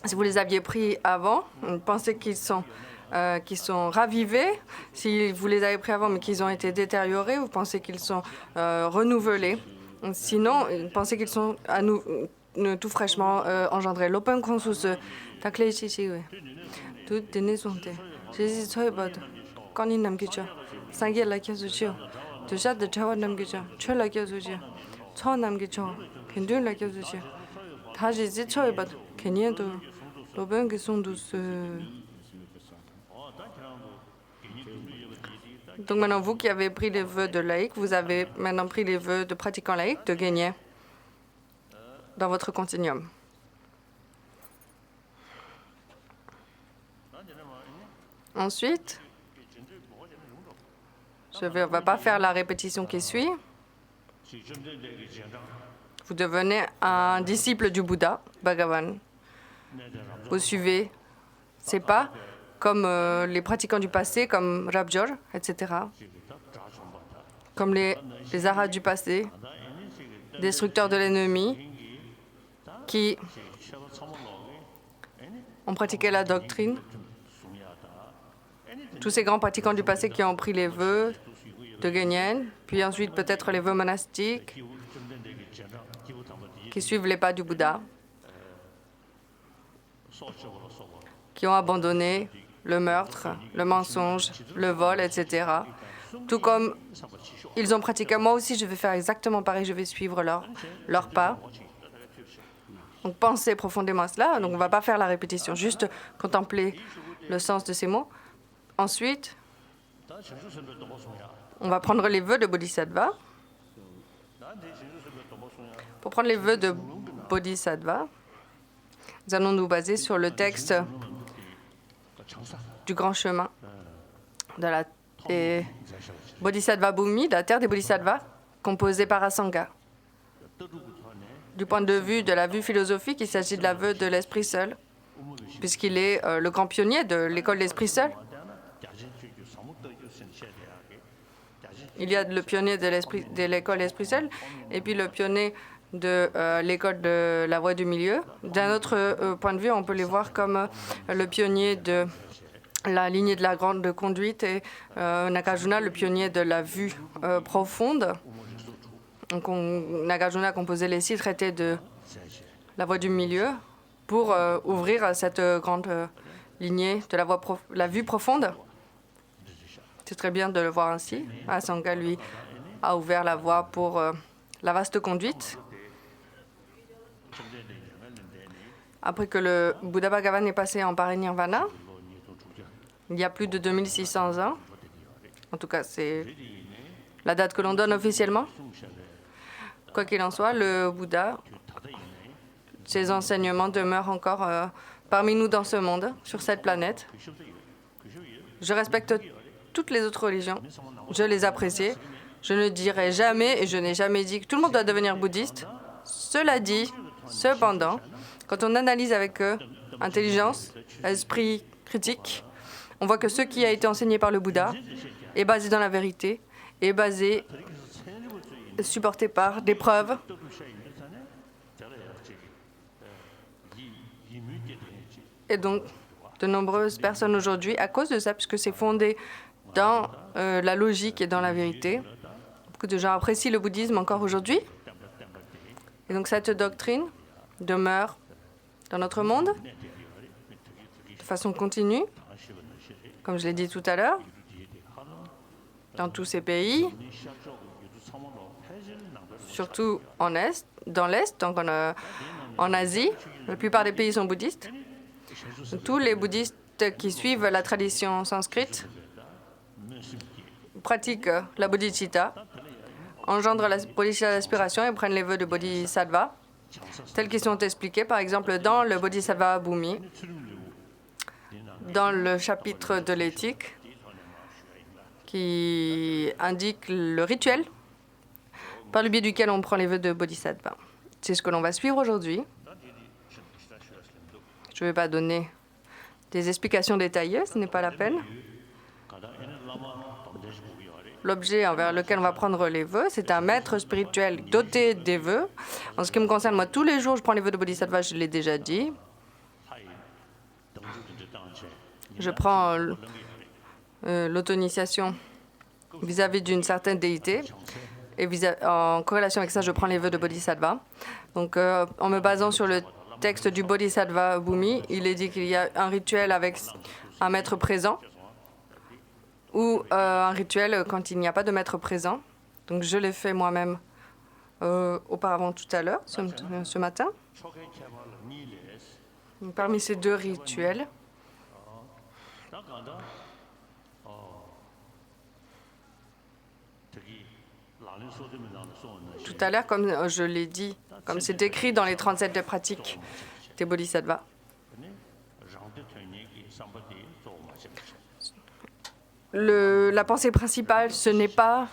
si vous les aviez pris avant, pensez qu'ils sont ravivés. Si vous les avez pris avant mais qu'ils ont été détériorés, vous pensez qu'ils sont renouvelés. Sinon, pensez qu'ils sont tout fraîchement engendrés. L'open consus, ta clé ici, tout dénaisonté. Jésus, toi, quand il n'a pas Sangye la kyasuchi. Déjà de chawa namgicha. Chö la kyasuchi. Cho namgicha. Kendun la kyasuchi. Taji zi choi bat. Kenyendo. Loben qui sont douces. Donc maintenant, vous qui avez pris les vœux de laïc, vous avez maintenant pris les vœux de pratiquant laïc, de Genyen, dans votre continuum. Ensuite, on ne va pas faire la répétition qui suit. Vous devenez un disciple du Bouddha, Bhagavan. Vous suivez ses pas, comme les pratiquants du passé, comme Rabjor, etc. Comme les arhats du passé, destructeurs de l'ennemi, qui ont pratiqué la doctrine. Tous ces grands pratiquants du passé qui ont pris les vœux de Genyen, puis ensuite peut-être les vœux monastiques, qui suivent les pas du Bouddha, qui ont abandonné le meurtre, le mensonge, le vol, etc. Tout comme ils ont pratiqué. Moi aussi, je vais faire exactement pareil, je vais suivre leurs pas. Donc pensez profondément à cela. Donc on ne va pas faire la répétition, juste contempler le sens de ces mots. Ensuite, on va prendre les vœux de Bodhisattva. Pour prendre les vœux de Bodhisattva, nous allons nous baser sur le texte du grand chemin des Bodhisattva Bhumi, de la terre des Bodhisattvas, composée par Asanga. Du point de vue de la vue philosophique, il s'agit de la vœu de l'Esprit seul, puisqu'il est le grand pionnier de l'école de l'Esprit seul. Il y a le pionnier de l'école Esprit Seul et puis le pionnier de l'école de la Voie du Milieu. D'un autre point de vue, on peut les voir comme le pionnier de la lignée de la grande conduite et Nagarjuna, le pionnier de la vue profonde. Donc, Nagarjuna a composé les 6 traités de la Voie du Milieu pour ouvrir cette grande lignée de la vue profonde. C'est très bien de le voir ainsi. Asanga, lui, a ouvert la voie pour la vaste conduite. Après que le Bouddha Bhagavan est passé en parinirvana, il y a plus de 2600 ans, en tout cas c'est la date que l'on donne officiellement. Quoi qu'il en soit, le Bouddha, ses enseignements demeurent encore parmi nous dans ce monde, sur cette planète. Je respecte toutes les autres religions, je les apprécie. Je ne dirai jamais, et je n'ai jamais dit que tout le monde doit devenir bouddhiste. Cela dit, cependant, quand on analyse avec intelligence, esprit critique, on voit que ce qui a été enseigné par le Bouddha est basé dans la vérité, est basé, supporté par des preuves. Et donc, de nombreuses personnes aujourd'hui, à cause de ça, puisque c'est fondé dans la logique et dans la vérité, beaucoup de gens apprécient le bouddhisme encore aujourd'hui. Et donc, cette doctrine demeure dans notre monde de façon continue, comme je l'ai dit tout à l'heure, dans tous ces pays, surtout dans l'Est, donc en Asie. La plupart des pays sont bouddhistes. Tous les bouddhistes qui suivent la tradition sanskrite pratiquent la bodhicitta, engendrent la bodhicitta d'aspiration et prennent les vœux de bodhisattva, tels qu'ils sont expliqués, par exemple, dans le Bodhisattva Bhumi, dans le chapitre de l'éthique, qui indique le rituel par le biais duquel on prend les vœux de bodhisattva. C'est ce que l'on va suivre aujourd'hui. Je ne vais pas donner des explications détaillées, ce n'est pas la peine. L'objet envers lequel on va prendre les vœux, c'est un maître spirituel doté des vœux. En ce qui me concerne, moi, tous les jours, je prends les vœux de bodhisattva, je l'ai déjà dit. Je prends l'auto-initiation vis-à-vis d'une certaine déité. Et en corrélation avec ça, je prends les vœux de bodhisattva. Donc, en me basant sur le texte du Bodhisattva Bhumi, il est dit qu'il y a un rituel avec un maître présent ou un rituel quand il n'y a pas de maître présent. Donc, je l'ai fait moi-même auparavant tout à l'heure, ce matin. Donc, parmi ces 2 rituels, tout à l'heure, comme je l'ai dit, comme c'est écrit dans les 37 des pratiques des bodhisattvas. La pensée principale, ce n'est pas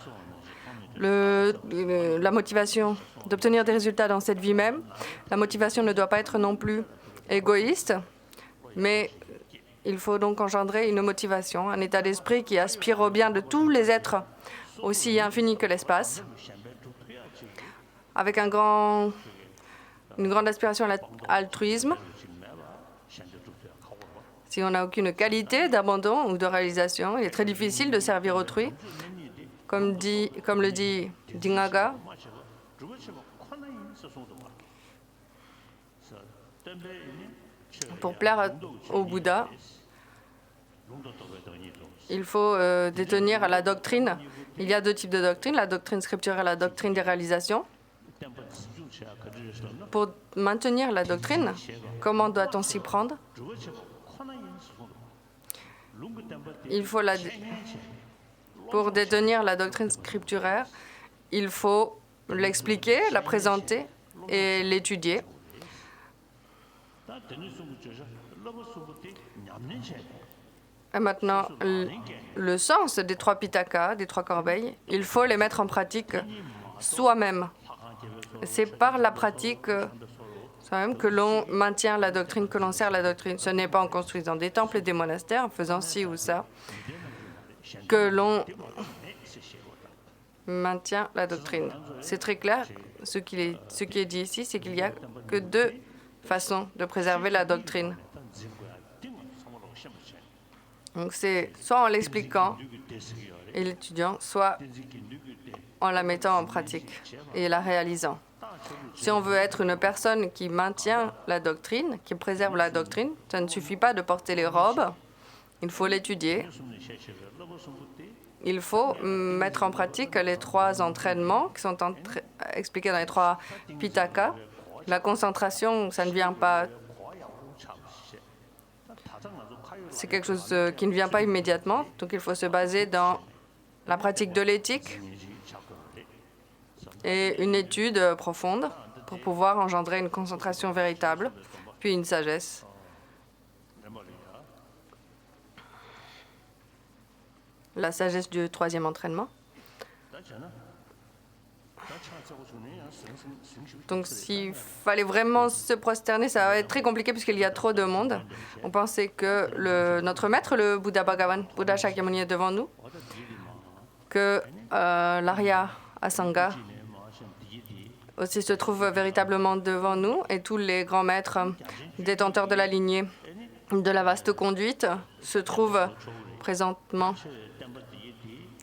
la motivation d'obtenir des résultats dans cette vie même. La motivation ne doit pas être non plus égoïste, mais il faut donc engendrer une motivation, un état d'esprit qui aspire au bien de tous les êtres, aussi infinis que l'espace, avec une grande aspiration à l'altruisme. Si on n'a aucune qualité d'abandon ou de réalisation, il est très difficile de servir autrui. Comme le dit Dingaga, pour plaire au Bouddha, il faut détenir la doctrine. Il y a 2 types de doctrines, la doctrine scripturaire et la doctrine des réalisations. Pour maintenir la doctrine, comment doit-on s'y prendre? Pour détenir la doctrine scripturaire, il faut l'expliquer, la présenter et l'étudier. Et maintenant, le sens des 3 pitakas, des 3 corbeilles, il faut les mettre en pratique soi-même. C'est par la pratique soi-même que l'on maintient la doctrine, que l'on sert la doctrine. Ce n'est pas en construisant des temples et des monastères, en faisant ci ou ça. que l'on maintient la doctrine. C'est très clair. Ce qui est dit ici, c'est qu'il n'y a que deux façons de préserver la doctrine. Donc c'est soit en l'expliquant et l'étudiant, soit en la mettant en pratique et la réalisant. Si on veut être une personne qui maintient la doctrine, qui préserve la doctrine, ça ne suffit pas de porter les robes, il faut l'étudier. Il faut mettre en pratique les trois entraînements qui sont expliqués dans les trois Pitaka. La concentration, ça ne vient pas. C'est quelque chose qui ne vient pas immédiatement, donc il faut se baser dans la pratique de l'éthique et une étude profonde pour pouvoir engendrer une concentration véritable, puis une sagesse. La sagesse du troisième entraînement. Donc, s'il fallait vraiment se prosterner, ça va être très compliqué puisqu'il y a trop de monde. On pensait que notre maître, le Bouddha Bhagavan, Bouddha Shakyamuni, est devant nous, que l'Arya Asanga aussi se trouve véritablement devant nous, et tous les grands maîtres détenteurs de la lignée de la vaste conduite se trouvent présentement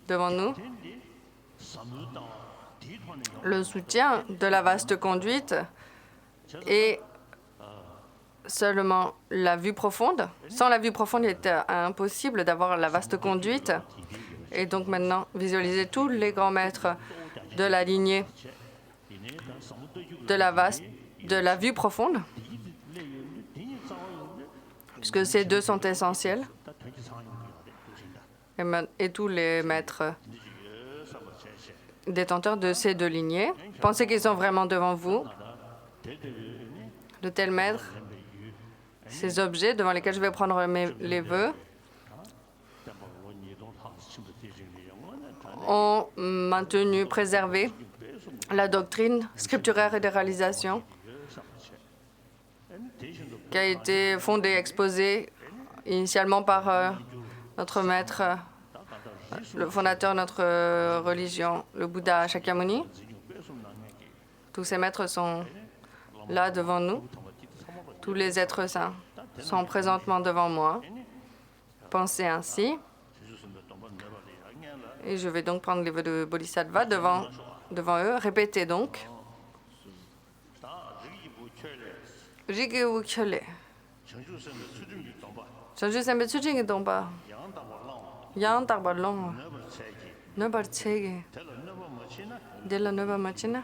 devant nous. Le soutien de la vaste conduite est seulement la vue profonde. Sans la vue profonde, il est impossible d'avoir la vaste conduite. Et donc maintenant, visualisez tous les grands maîtres de la lignée de la vue profonde, puisque ces deux sont essentiels. Et tous les maîtres détenteurs de ces deux lignées, pensez qu'ils sont vraiment devant vous. De tels maîtres, ces objets devant lesquels je vais prendre les vœux, ont maintenu, préservé la doctrine scripturaire et des réalisations qui a été fondée, exposée initialement par notre maître, le fondateur de notre religion, le Bouddha Shakyamuni. Tous ces maîtres sont là devant nous. Tous les êtres saints sont présentement devant moi. Pensez ainsi. Et je vais donc prendre les vœux de Bodhisattva devant eux. Répétez donc. Rigewu Kyole. Chanju Sembe Tsujingi Dongpa. Yang Darba Long. Nobar Tsege. Dela Noba Machina.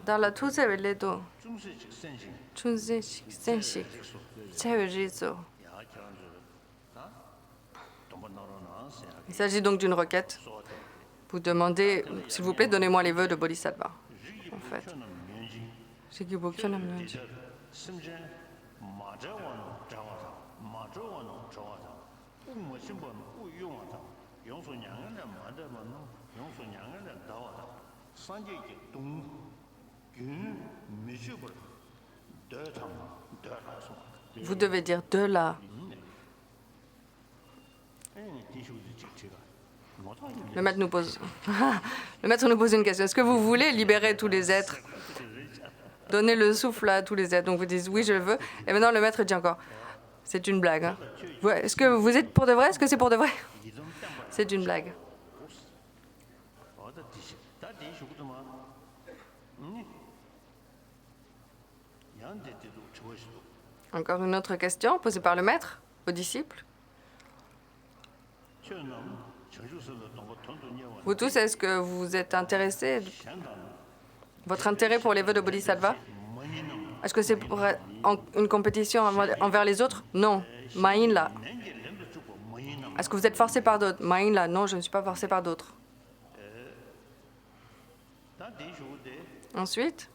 Dala Tuzewe Ledo. Chunze Senshik. Tsewe Rizo. Il s'agit donc d'une requête. Vous demandez, s'il vous plaît, donnez-moi les vœux de Bodhisattva. En fait. Vous devez dire de là. Le maître nous pose une question. Est-ce que vous voulez libérer tous les êtres? Donner le souffle à tous les êtres. Donc vous dites oui, je le veux. Et maintenant le maître dit encore, c'est une blague. Hein. Est-ce que vous êtes pour de vrai? Est-ce que c'est pour de vrai? C'est une blague. Encore une autre question posée par le maître aux disciples. Vous tous, est-ce que vous êtes intéressés? Votre intérêt pour les vœux de Bodhisattva? Est-ce que c'est pour une compétition envers les autres? Non. Maïn là. Est-ce que vous êtes forcé par d'autres? Maïn là. Non, je ne suis pas forcé par d'autres. Ensuite,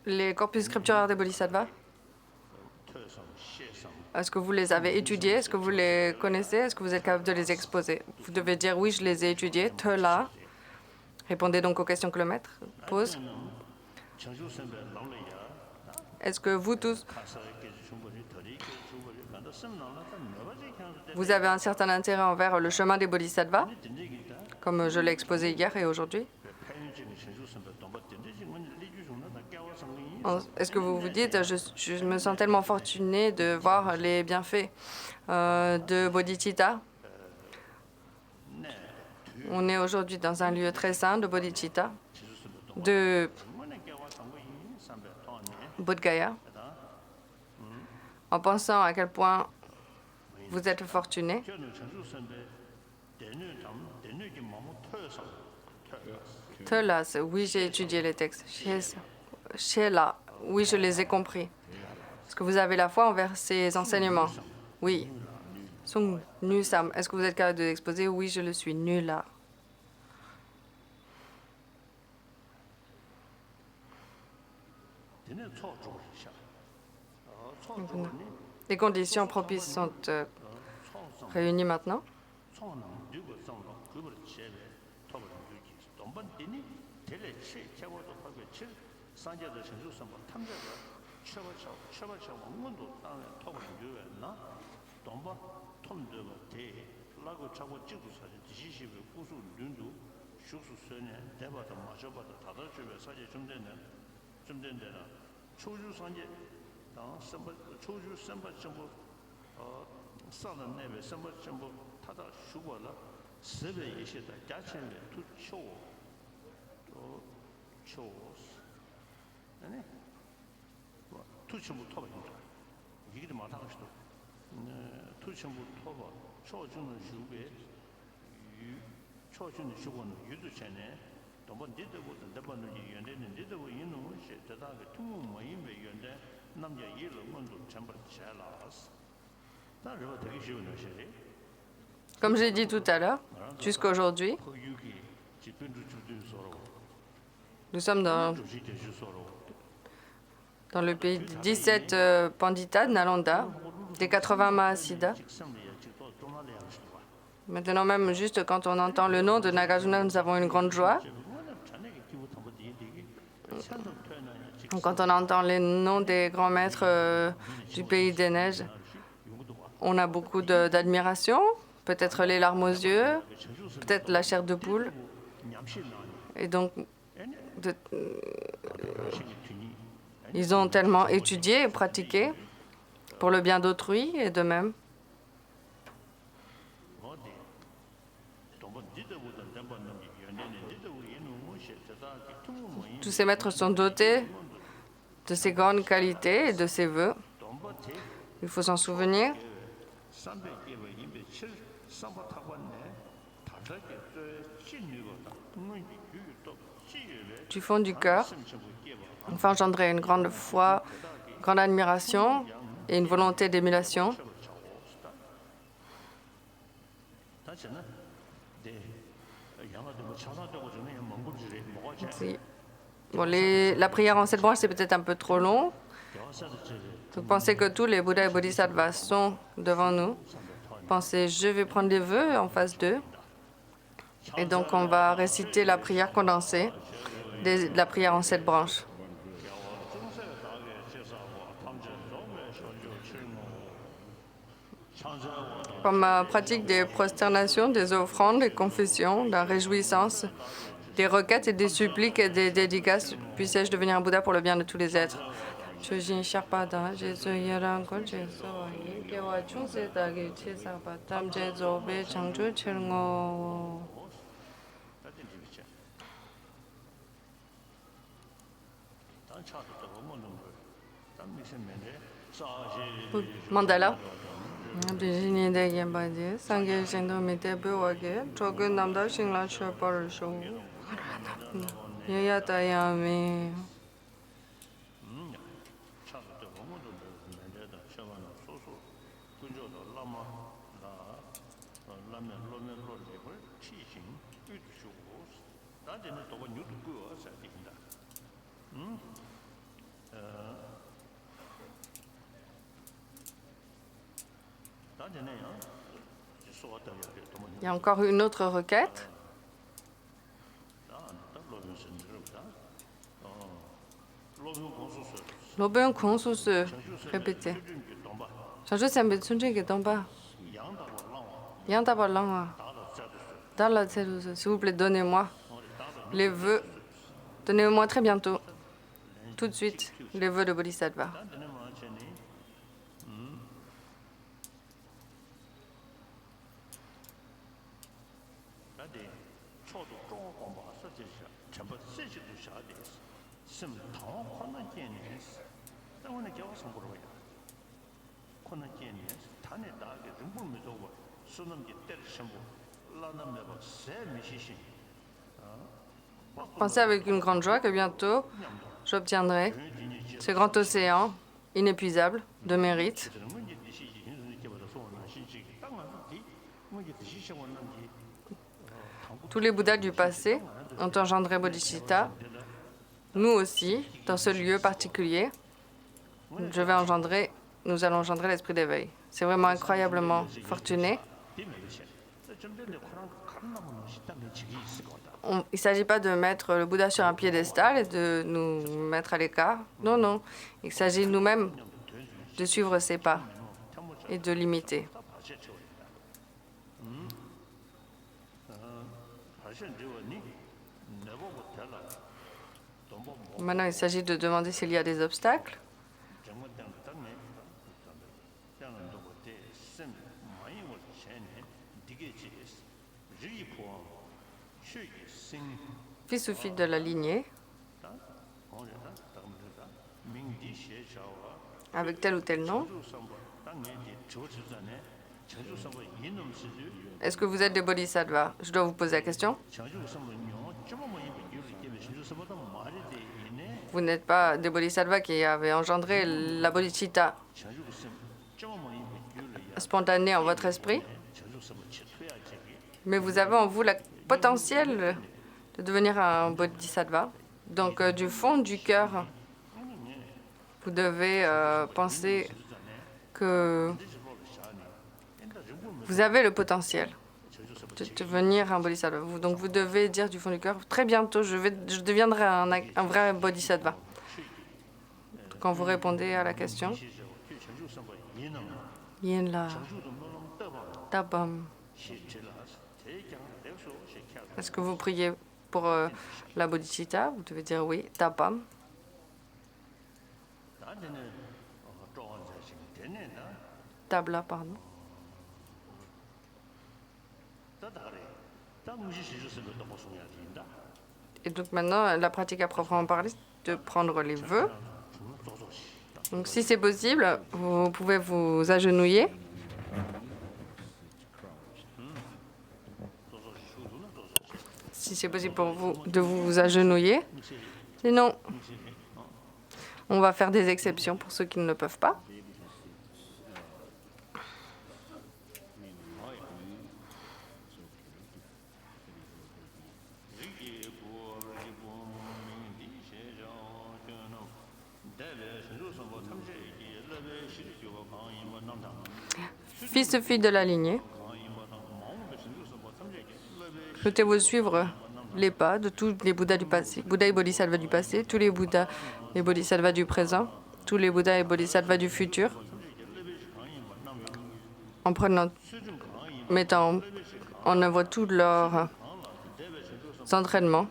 les corpus scripturaires des Bodhisattvas, est-ce que vous les avez étudiés? Est-ce que vous les connaissez? Est-ce que vous êtes capable de les exposer? Vous devez dire oui, je les ai étudiés. Tela. Répondez donc aux questions que le maître pose. Est-ce que vous tous, vous avez un certain intérêt envers le chemin des bodhisattvas, comme je l'ai exposé hier et aujourd'hui? Est-ce que vous vous dites, je me sens tellement fortuné de voir les bienfaits de Bodhicitta? On est aujourd'hui dans un lieu très saint de Bodhicitta, de Bodh Gaya, en pensant à quel point vous êtes fortuné. Telas, oui, j'ai étudié les textes. Shela, oui, je les ai compris. Est-ce que vous avez la foi envers ces enseignements? Oui. Sung Nusam, est-ce que vous êtes capable de l'exposer? Oui, je le suis. Nula. Les conditions propices sont réunies maintenant. Comme j'ai dit tout à l'heure, jusqu'à aujourd'hui, nous sommes dans le pays des 17 Panditas de Nalanda, des 80 Mahasiddhas. Maintenant même, juste quand on entend le nom de Nagarjuna, nous avons une grande joie. Quand on entend les noms des grands maîtres du pays des neiges, on a beaucoup d'admiration, peut-être les larmes aux yeux, peut-être la chair de poule. Et donc, ils ont tellement étudié et pratiqué pour le bien d'autrui et d'eux-mêmes. Tous ces maîtres sont dotés de ces grandes qualités et de ces vœux. Il faut s'en souvenir. Du fond du cœur, il faut engendrer une grande foi, une grande admiration et une volonté d'émulation. Bon, la prière en 7 branches, c'est peut-être un peu trop long. Vous pensez que tous les Bouddhas et Bodhisattvas sont devant nous. Pensez, je vais prendre les vœux en phase 2. Et donc, on va réciter la prière condensée, la prière en 7 branches. Comme pratique des prosternations, des offrandes, des confessions, de la réjouissance, des requêtes et des suppliques et des dédicaces, puissais-je devenir un Bouddha pour le bien de tous les êtres. Chojin Sherpada, Jesu Yerango, Jesu Wayi, Gewa Chungse Dagi, Chesapa, Tam Jesu Be Changju Chirngo. Mandala. Abdijini de Yambadi, Sangye Shendo Mite Bewage, Chogun Namda Shingla Chopar Show. Yayatayami. Il y a encore une autre requête. L'Aubin Consus, répétez. Change sembe tsunje que tomba. Yang d'abord langue. Dans la cellule, s'il vous plaît, donnez-moi les vœux. Donnez-moi très bientôt, tout de suite, les vœux de Bodhisattva. Pensez avec une grande joie que bientôt, j'obtiendrai ce grand océan inépuisable de mérite. Tous les Bouddhas du passé ont engendré Bodhicitta. Nous aussi, dans ce lieu particulier, nous allons engendrer l'esprit d'éveil. C'est vraiment incroyablement fortuné. Il ne s'agit pas de mettre le Bouddha sur un piédestal et de nous mettre à l'écart. Non, non. Il s'agit nous-mêmes de suivre ses pas et de l'imiter. Maintenant, il s'agit de demander s'il y a des obstacles. Fils ou fille de la lignée, avec tel ou tel nom. Est-ce que vous êtes des bodhisattvas? Je dois vous poser la question. Vous n'êtes pas des bodhisattvas qui avaient engendré la bodhicitta spontanée en votre esprit, mais vous avez en vous le potentiel de devenir un bodhisattva. Donc, du fond du cœur, vous devez penser que vous avez le potentiel de devenir un bodhisattva. Donc, vous devez dire du fond du cœur, très bientôt, je deviendrai un vrai bodhisattva. Quand vous répondez à la question, Yin-la, Tabam. Est-ce que vous priez pour la bodhicitta? Vous devez dire oui, Tabam. Tabla, pardon. Et donc maintenant, la pratique à proprement parler, de prendre les vœux. Donc si c'est possible, vous pouvez vous agenouiller. Si c'est possible pour vous de vous agenouiller. Sinon, on va faire des exceptions pour ceux qui ne le peuvent pas. Fils ou fille de la lignée, souhaitez-vous suivre les pas de tous les Bouddhas du passé, Bouddhas et Bodhisattvas du passé, tous les Bouddhas et Bodhisattvas du présent, tous les Bouddhas et Bodhisattvas du futur, en mettant en œuvre tous leurs entraînements,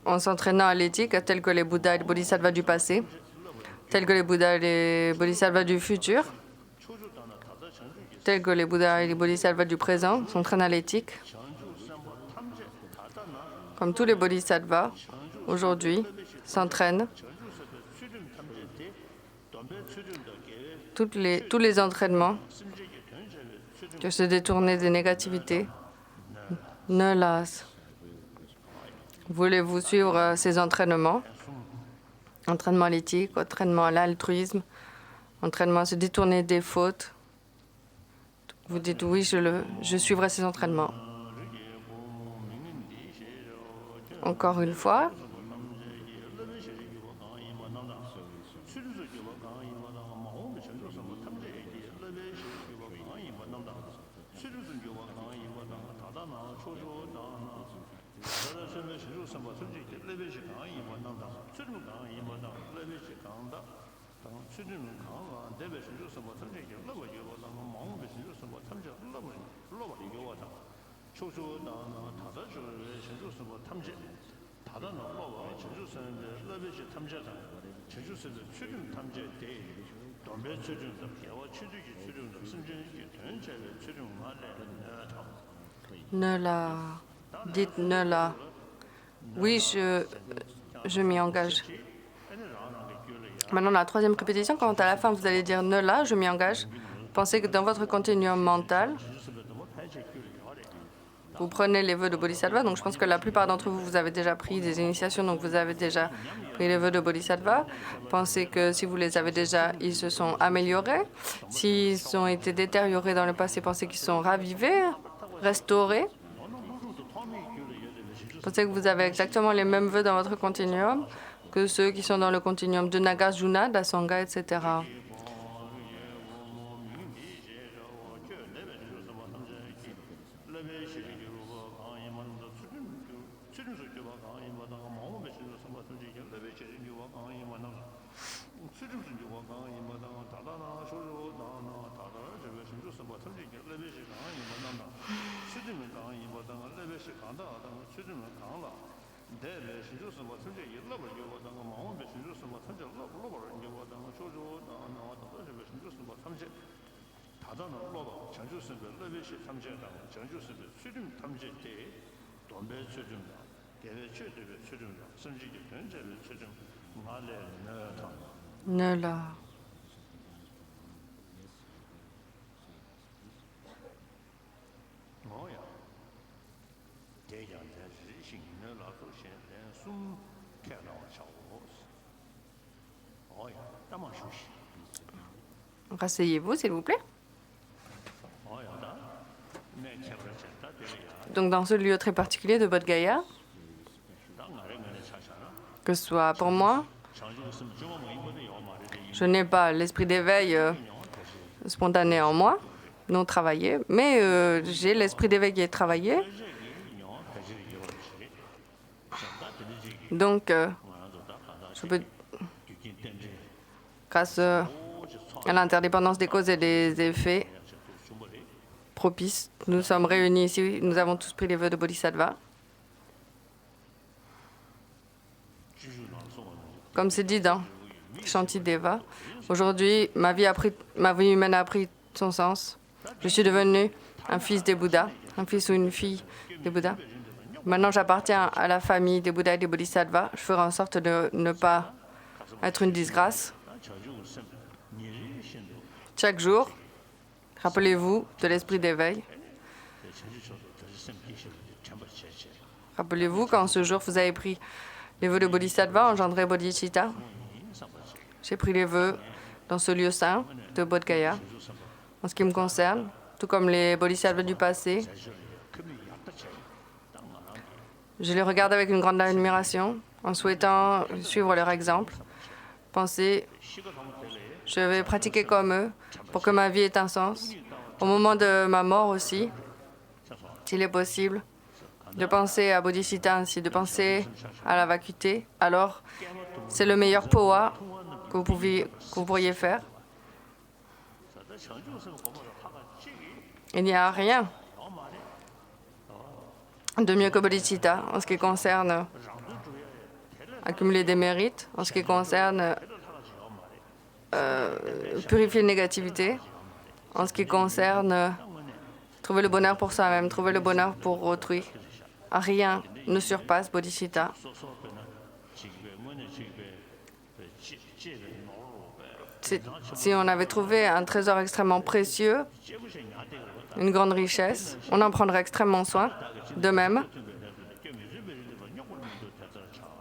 en s'entraînant à l'éthique, tels que les Bouddhas et les Bodhisattvas du passé, tels que les Bouddhas et les Bodhisattvas du futur, tels que les Bouddhas et les Bodhisattvas du présent s'entraînent à l'éthique, comme tous les Bodhisattvas aujourd'hui s'entraînent. Tous les entraînements de se détourner des négativités ne lassent. Voulez-vous suivre ces entraînements? Entraînement à l'éthique, entraînement à l'altruisme, entraînement à se détourner des fautes. Vous dites oui, je suivrai ces entraînements. Encore une fois. Ne la. Dites ne la. Oui, je m'y engage. Maintenant, la troisième répétition, quand à la fin vous allez dire ne la, je m'y engage. Pensez que dans votre continuum mental, vous prenez les vœux de Bodhisattva. Donc, je pense que la plupart d'entre vous, vous avez déjà pris des initiations, donc vous avez déjà pris les vœux de Bodhisattva. Pensez que si vous les avez déjà, ils se sont améliorés. S'ils ont été détériorés dans le passé, pensez qu'ils sont ravivés, restaurés. Pensez que vous avez exactement les mêmes vœux dans votre continuum que ceux qui sont dans le continuum de Nagarjuna, d'Asanga, etc. Ne la. Rasseyez-vous, s'il vous plaît. Donc, dans ce lieu très particulier de Bodh Gaya, que ce soit pour moi, je n'ai pas l'esprit d'éveil spontané en moi, non travaillé, mais j'ai l'esprit d'éveil qui est travaillé. Donc, je peux, grâce à l'interdépendance des causes et des effets propices, nous sommes réunis ici, nous avons tous pris les vœux de Bodhisattva. Comme c'est dit dans Shantideva, aujourd'hui, ma vie humaine a pris son sens. Je suis devenu un fils des Bouddhas, un fils ou une fille des Bouddhas. Maintenant, j'appartiens à la famille des Bouddhas et des Bodhisattvas. Je ferai en sorte de ne pas être une disgrâce. Chaque jour, rappelez-vous de l'esprit d'éveil. Rappelez-vous qu'en ce jour, vous avez pris les vœux de Bodhisattva, engendré Bodhicitta. J'ai pris les vœux dans ce lieu saint de Bodh Gaya. En ce qui me concerne, tout comme les Bodhisattvas du passé, je les regarde avec une grande admiration, en souhaitant suivre leur exemple. Pensez, je vais pratiquer comme eux pour que ma vie ait un sens. Au moment de ma mort aussi, s'il est possible, de penser à Bodhicitta ainsi, de penser à la vacuité, alors c'est le meilleur poa que vous pourriez faire. Il n'y a rien de mieux que Bodhicitta en ce qui concerne accumuler des mérites, en ce qui concerne purifier une négativité, en ce qui concerne trouver le bonheur pour soi-même, trouver le bonheur pour autrui. Rien ne surpasse Bodhicitta. Si on avait trouvé un trésor extrêmement précieux, une grande richesse, on en prendrait extrêmement soin. De même,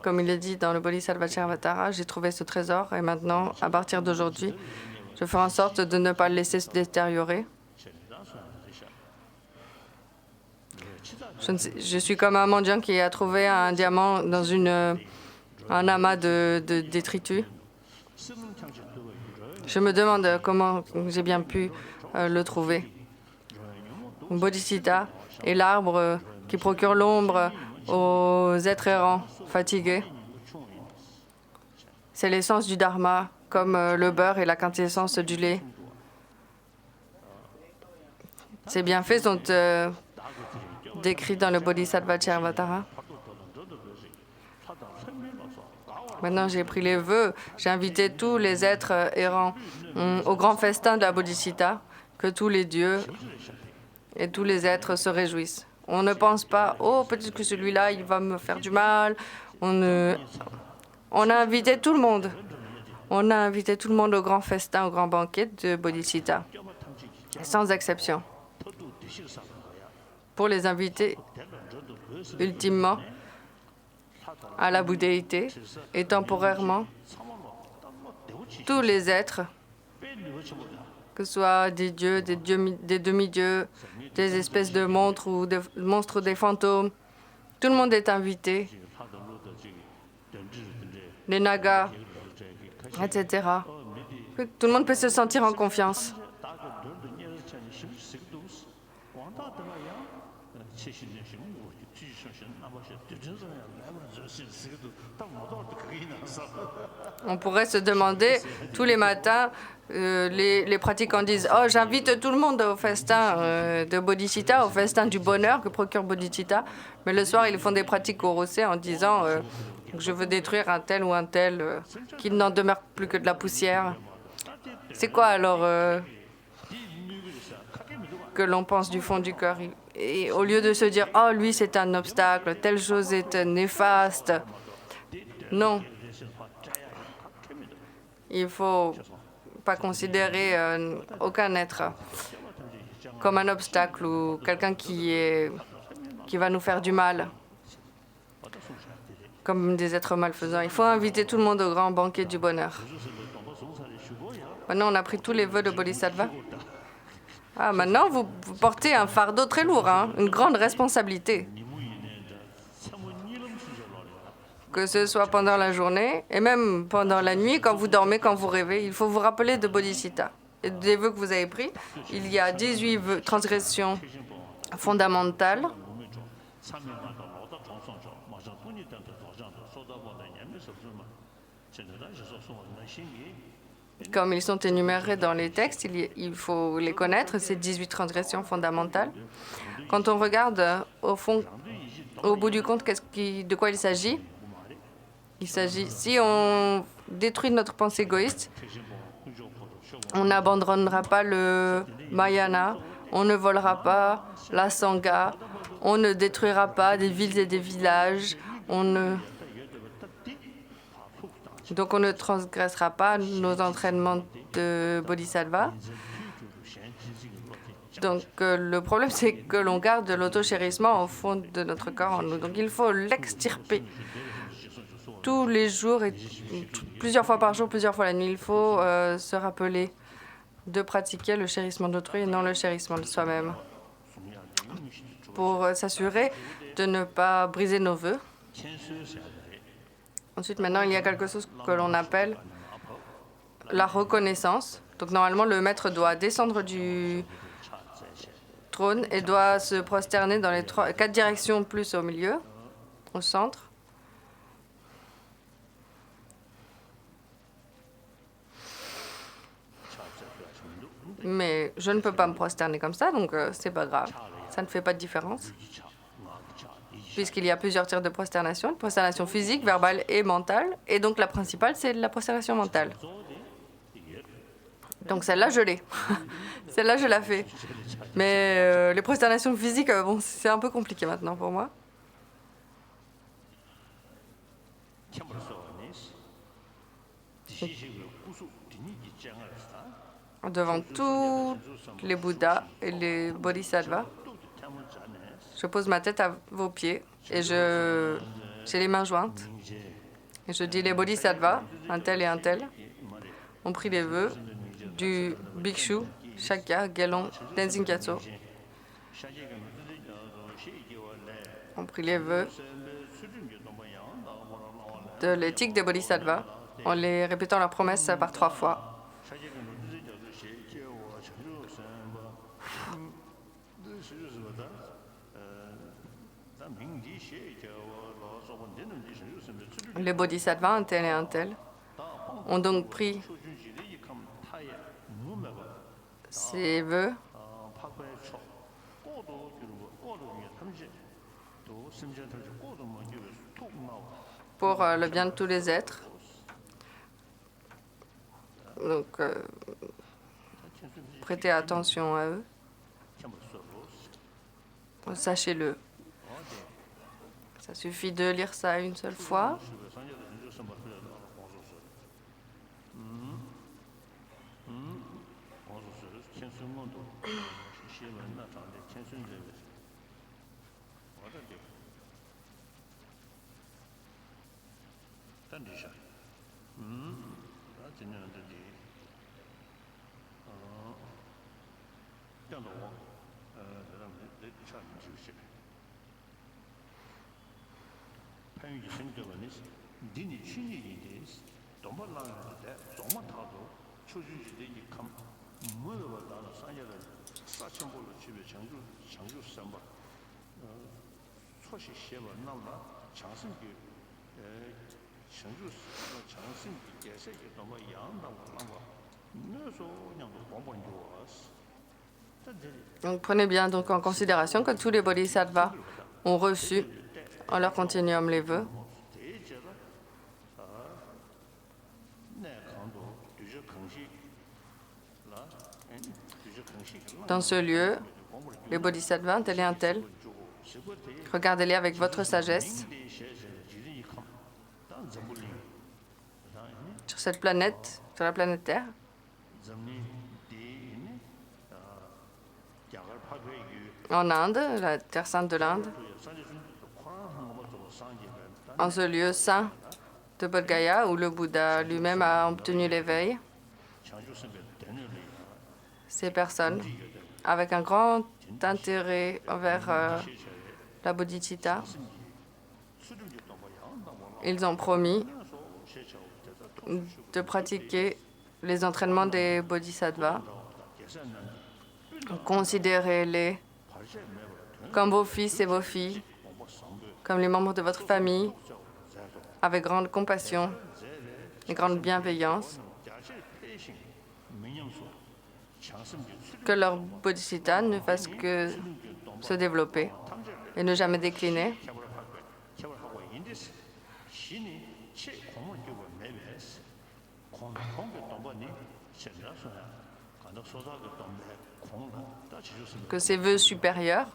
comme il est dit dans le Bodhisattva Charvatara, j'ai trouvé ce trésor et maintenant, à partir d'aujourd'hui, je ferai en sorte de ne pas le laisser se détériorer. Je suis comme un mendiant qui a trouvé un diamant dans un amas de détritus. Je me demande comment j'ai bien pu le trouver. Bodhicitta est l'arbre qui qui procure l'ombre aux êtres errants fatigués. C'est l'essence du dharma, comme le beurre et la quintessence du lait. Ces bienfaits sont décrits dans le Bodhisattva Charvatara. Maintenant, j'ai pris les vœux. J'ai invité tous les êtres errants au grand festin de la Bodhisattva, que tous les dieux et tous les êtres se réjouissent. On ne pense pas, oh, peut-être que celui-là, il va me faire du mal. On a invité tout le monde. On a invité tout le monde au grand festin, au grand banquet de Bodhisattva, sans exception. Pour les inviter, ultimement, à la bouddhéité et temporairement, tous les êtres, que ce soit des dieux, des demi-dieux, des espèces de monstres ou des fantômes, tout le monde est invité. Les nagas, etc. Tout le monde peut se sentir en confiance. On pourrait se demander, tous les matins, les pratiquants disent « Oh, j'invite tout le monde au festin de Bodhicitta, au festin du bonheur que procure Bodhicitta. » Mais le soir, ils font des pratiques au rosé en disant « Je veux détruire un tel ou un tel, qu'il n'en demeure plus que de la poussière. » C'est quoi alors que l'on pense du fond du cœur? Et au lieu de se dire « Oh, lui, c'est un obstacle, telle chose est néfaste. » Non. Il ne faut pas considérer aucun être comme un obstacle ou quelqu'un qui va nous faire du mal, comme des êtres malfaisants. Il faut inviter tout le monde au grand banquet du bonheur. Maintenant, on a pris tous les vœux de Bodhisattva. Ah, maintenant, vous portez un fardeau très lourd, hein, une grande responsabilité. Que ce soit pendant la journée et même pendant la nuit, quand vous dormez, quand vous rêvez, il faut vous rappeler de Bodhicitta et des vœux que vous avez pris. Il y a 18 transgressions fondamentales. Comme ils sont énumérés dans les textes, il faut les connaître, ces 18 transgressions fondamentales. Quand on regarde au fond, au bout du compte, de quoi il s'agit? Il s'agit, si on détruit notre pensée égoïste, on n'abandonnera pas le Mayana, on ne volera pas la Sangha, on ne détruira pas des villes et des villages, donc on ne transgressera pas nos entraînements de Bodhisattva. Donc le problème, c'est que l'on garde l'auto-chérissement au fond de notre corps en nous. Donc il faut l'extirper tous les jours et plusieurs fois par jour, plusieurs fois la nuit. Il faut se rappeler de pratiquer le chérissement d'autrui et non le chérissement de soi-même pour s'assurer de ne pas briser nos vœux. Ensuite, maintenant, il y a quelque chose que l'on appelle la reconnaissance. Donc normalement, le maître doit descendre du trône et doit se prosterner dans les 4 directions plus au milieu, au centre. Mais je ne peux pas me prosterner comme ça, donc c'est pas grave. Ça ne fait pas de différence. Puisqu'il y a plusieurs tirs de prosternation, une prosternation physique, verbale et mentale. Et donc la principale, c'est la prosternation mentale. Donc celle-là, je l'ai. Celle-là, je la fais. Mais les prosternations physiques, bon, c'est un peu compliqué maintenant pour moi. Devant tous les Bouddhas et les Bodhisattvas, je pose ma tête à vos pieds et j'ai les mains jointes. Et je dis les Bodhisattvas, un tel et un tel, ont pris les vœux du Bhikshu, Shakya, Gelong, Tenzin Gyatso. Ont pris les vœux de l'éthique des Bodhisattvas en les répétant leurs promesses par 3 fois. Les bodhisattvas, un tel et un tel, ont donc pris ces vœux pour le bien de tous les êtres. Donc, prêtez attention à eux. Sachez-le. Ça suffit de lire ça une seule fois. Donc, prenez bien donc en considération que tous les bodhisattvas ont reçu en leur continuum les vœux. Dans ce lieu, les bodhisattvas, un tel et un tel, regardez-les avec votre sagesse. Sur cette planète, sur la planète Terre, en Inde, la Terre sainte de l'Inde, en ce lieu saint de Bodh Gaya où le Bouddha lui-même a obtenu l'éveil, ces personnes, avec un grand intérêt envers la bodhicitta, ils ont promis de pratiquer les entraînements des bodhisattvas. Considérez-les comme vos fils et vos filles, comme les membres de votre famille, avec grande compassion et grande bienveillance. Que leur bodhicitta ne fasse que se développer et ne jamais décliner. Que ces vœux supérieurs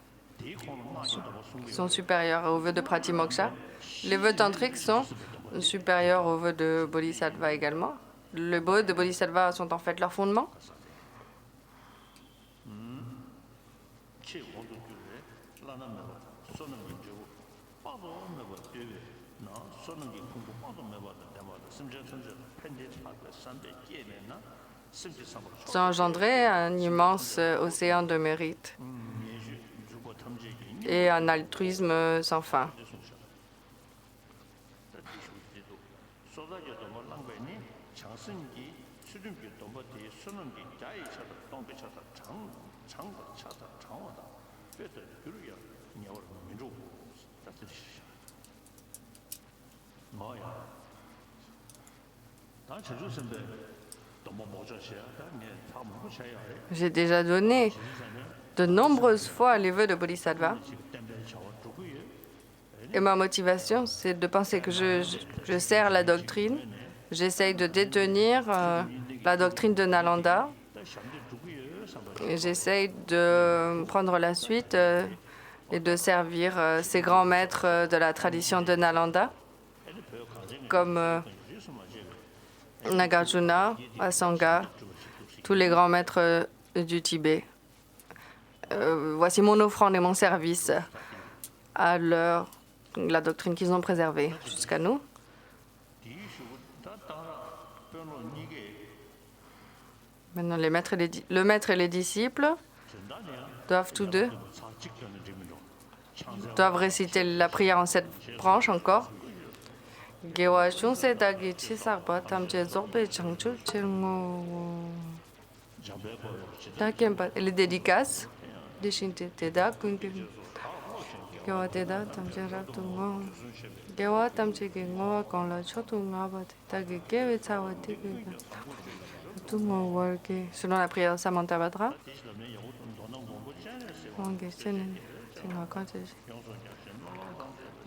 sont supérieurs aux vœux de Pratimoksha. Les vœux tantriques sont supérieurs aux vœux de Bodhisattva également. Les vœux de Bodhisattva sont en fait leur fondement. Ça a engendré un immense océan de mérite et un altruisme sans fin. J'ai déjà donné de nombreuses fois les vœux de Bodhisattva. Et ma motivation, c'est de penser que je sers la doctrine. J'essaye de détenir la doctrine de Nalanda. Et j'essaye de prendre la suite et de servir ces grands maîtres de la tradition de Nalanda, comme Nagarjuna, Asanga, tous les grands maîtres du Tibet. Voici mon offrande et mon service à la doctrine qu'ils ont préservée jusqu'à nous. Maintenant, le maître et les disciples doivent tous deux réciter la prière en 7 branches encore. Et les dédicaces. Gewa teda tamche rap tu ngo. Gewa tamche ge ngo kon la chotu nga ba ta ge gewe tsawa te ge. Tu ngo war ge. Selon la prière Samantha Badra. On ge chen chen ha kan che.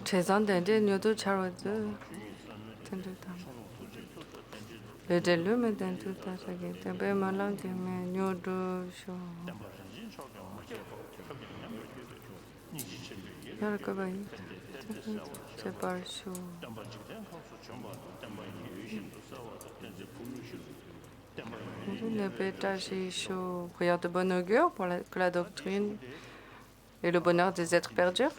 Chezan den de nyodo charwa de. Ten de tam. Le de le me den tu ta sa ge. Te be malang ge me nyodo sho. Yara ka ba yi. C'est pas chaud. Le pétage est chaud. Prière de bon augure pour que la doctrine et le bonheur des êtres perdurent.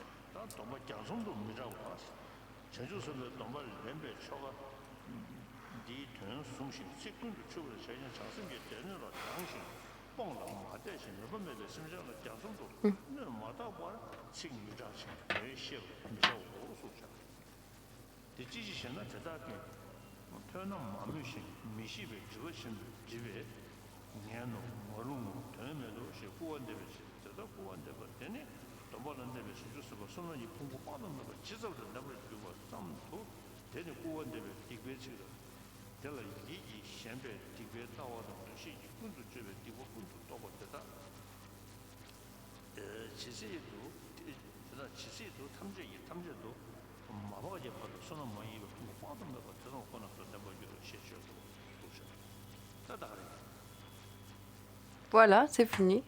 Voilà, c'est fini.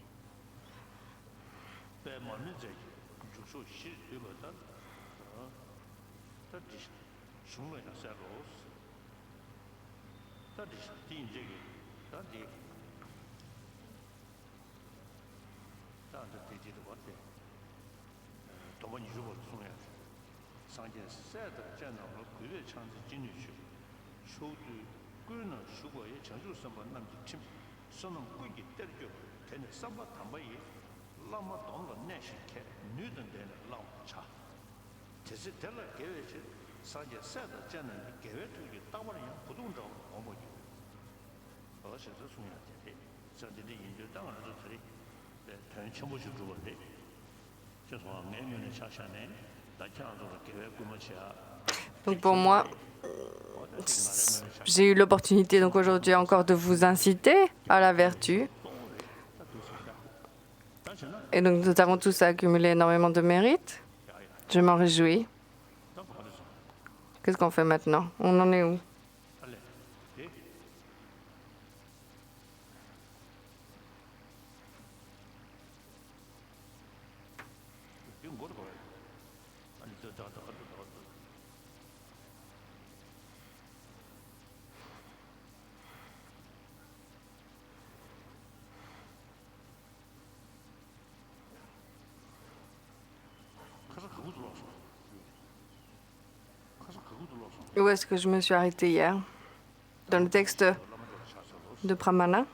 Donc pour moi, j'ai eu l'opportunité donc aujourd'hui encore de vous inciter à la vertu. Et donc nous avons tous accumulé énormément de mérites. Je m'en réjouis. Qu'est-ce qu'on fait maintenant? On en est où? Où est-ce que je me suis arrêtée hier? Dans le texte de Pramana.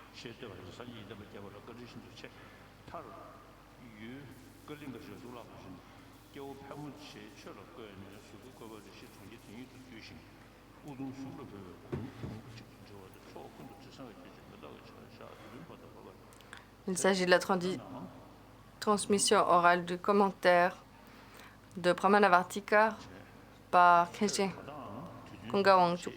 Il s'agit de la transmission orale du commentaire de Pramanavartika par Khenchen Kunga Wangchu.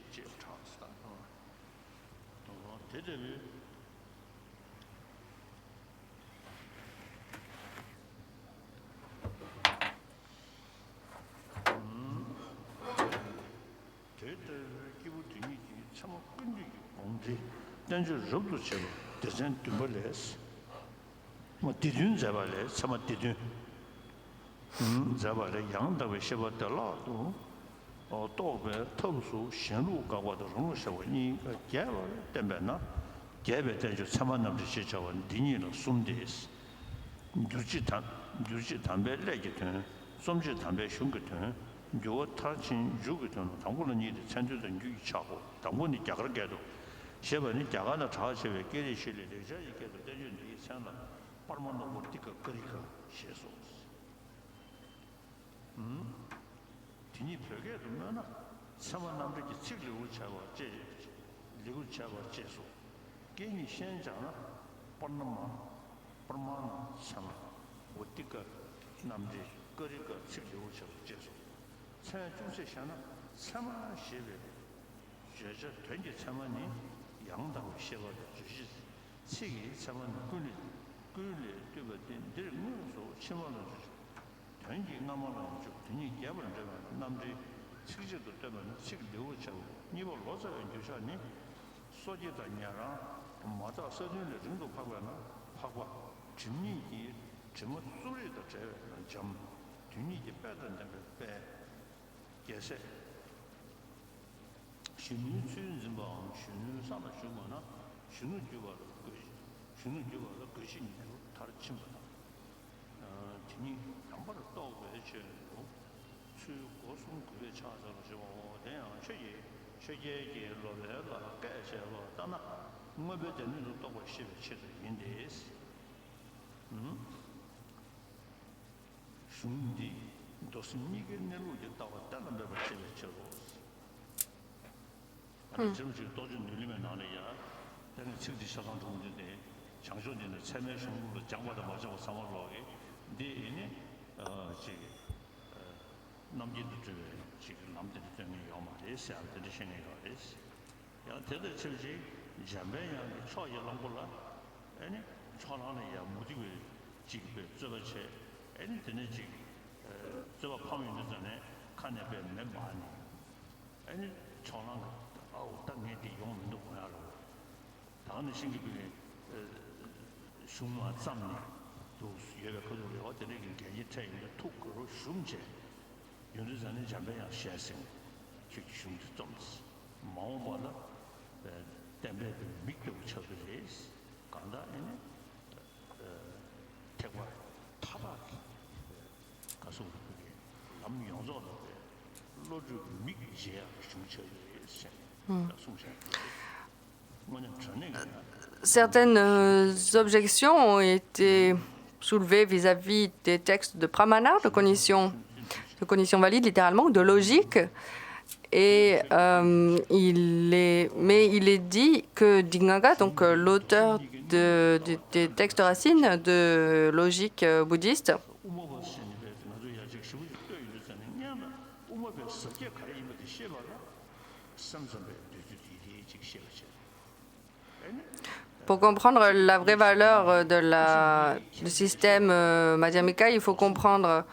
Certaines objections ont été soulevées vis-à-vis des textes de Pramana, de cognition valide littéralement, ou de logique. Et il est dit que Dignaga, donc l'auteur des textes racines de logique bouddhiste, pour comprendre la vraie valeur du système Madhyamika, il faut comprendre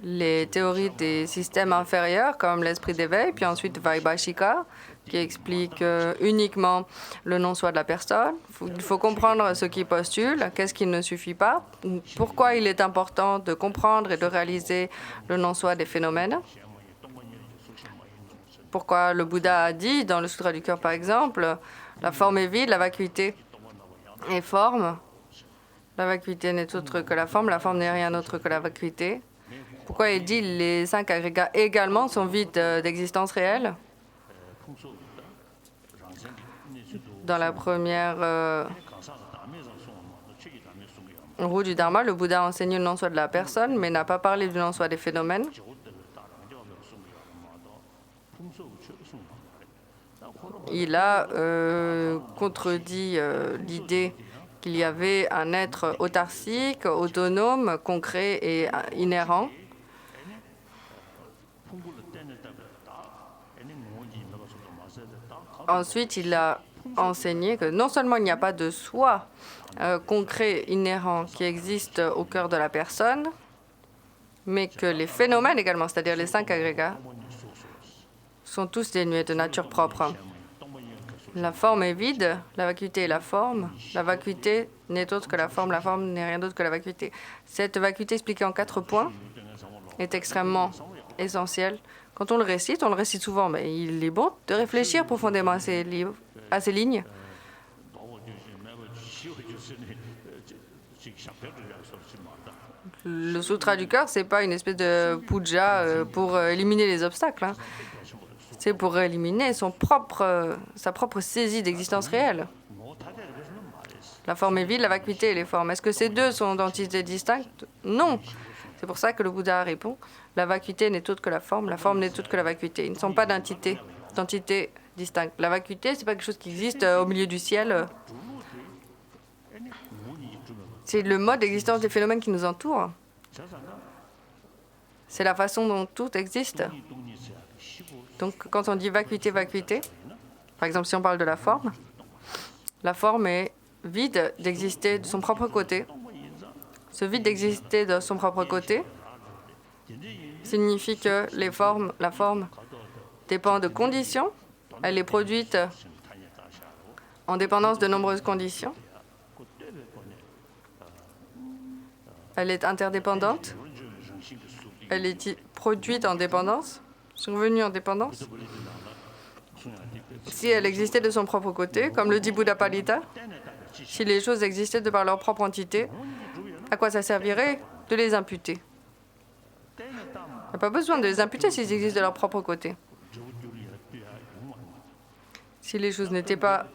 les théories des systèmes inférieurs, comme l'esprit d'éveil, puis ensuite Vaibhashika, qui explique uniquement le non-soi de la personne. Il faut comprendre ce qui postule, qu'est-ce qui ne suffit pas, pourquoi il est important de comprendre et de réaliser le non-soi des phénomènes. Pourquoi le Bouddha a dit, dans le Sutra du cœur par exemple, la forme est vide, la vacuité est forme. La vacuité n'est autre que la forme n'est rien d'autre que la vacuité. Pourquoi il dit les 5 agrégats également sont vides d'existence réelle? Dans la première roue du Dharma, le Bouddha a enseigné le non-soi de la personne, mais n'a pas parlé du non-soi des phénomènes. Il a contredit l'idée qu'il y avait un être autarcique, autonome, concret et inhérent. Ensuite, il a enseigné que non seulement il n'y a pas de soi concret, inhérent, qui existe au cœur de la personne, mais que les phénomènes également, c'est-à-dire les 5 agrégats, sont tous dénués de nature propre. La forme est vide, la vacuité est la forme n'est autre que la forme n'est rien d'autre que la vacuité. Cette vacuité expliquée en 4 points est extrêmement essentielle. Quand on le récite souvent, mais il est bon de réfléchir profondément à ces lignes. Le Sutra du cœur, ce n'est pas une espèce de puja pour éliminer les obstacles. C'est pour éliminer sa propre saisie d'existence réelle. La forme est vide, la vacuité et les formes. Est-ce que ces deux sont d'entités distinctes? Non. C'est pour ça que le Bouddha répond, la vacuité n'est autre que la forme n'est autre que la vacuité. Ils ne sont pas d'entités distinctes. La vacuité, ce n'est pas quelque chose qui existe au milieu du ciel. C'est le mode d'existence des phénomènes qui nous entourent. C'est la façon dont tout existe. Donc, quand on dit vacuité, vacuité, par exemple, si on parle de la forme est vide d'exister de son propre côté. Ce vide d'exister de son propre côté signifie que la forme dépend de conditions. Elle est produite en dépendance de nombreuses conditions. Elle est interdépendante. Elle est produite en dépendance, survenue en dépendance. Si elle existait de son propre côté, comme le dit Bouddha Palita, si les choses existaient de par leur propre entité, à quoi ça servirait de les imputer? Il n'y a pas besoin de les imputer s'ils existent de leur propre côté. Si les choses n'étaient pas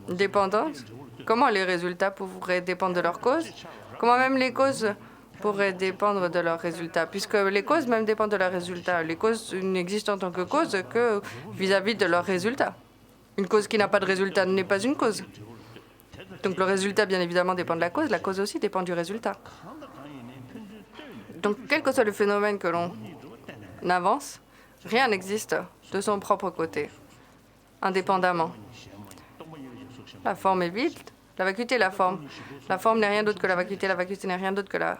dépendantes, comment les résultats pourraient dépendre de leurs causes? Comment même les causes pourraient dépendre de leurs résultats? Puisque les causes même dépendent de leurs résultats. Les causes n'existent en tant que cause que vis-à-vis de leurs résultats. Une cause qui n'a pas de résultat n'est pas une cause. Donc le résultat, bien évidemment, dépend de la cause aussi dépend du résultat. Donc quel que soit le phénomène que l'on avance, rien n'existe de son propre côté, indépendamment. La forme est vide, la vacuité est la forme. La forme n'est rien d'autre que la vacuité n'est rien d'autre que la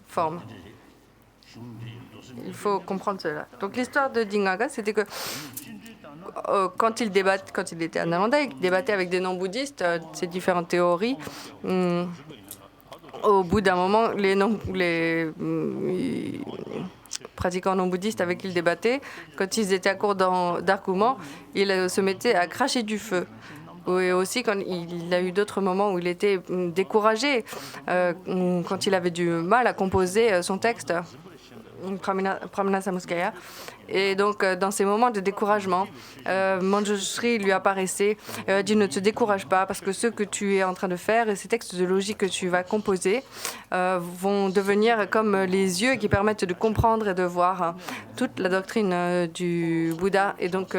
forme. Il faut comprendre cela. Donc l'histoire de Dinganga, c'était que quand il était à Nalanda, il débattait avec des non-bouddhistes ces différentes théories. Au bout d'un moment, les pratiquants non-bouddhistes avec qui il débattait, quand ils étaient à court d'arguments, ils se mettaient à cracher du feu. Et aussi, quand il a eu d'autres moments où il était découragé, quand il avait du mal à composer son texte, Pramana Samutskaya. Et donc, dans ces moments de découragement, Manjushri lui apparaissait et a dit « Ne te décourage pas, parce que ce que tu es en train de faire et ces textes de logique que tu vas composer vont devenir comme les yeux qui permettent de comprendre et de voir toute la doctrine du Bouddha. Et donc,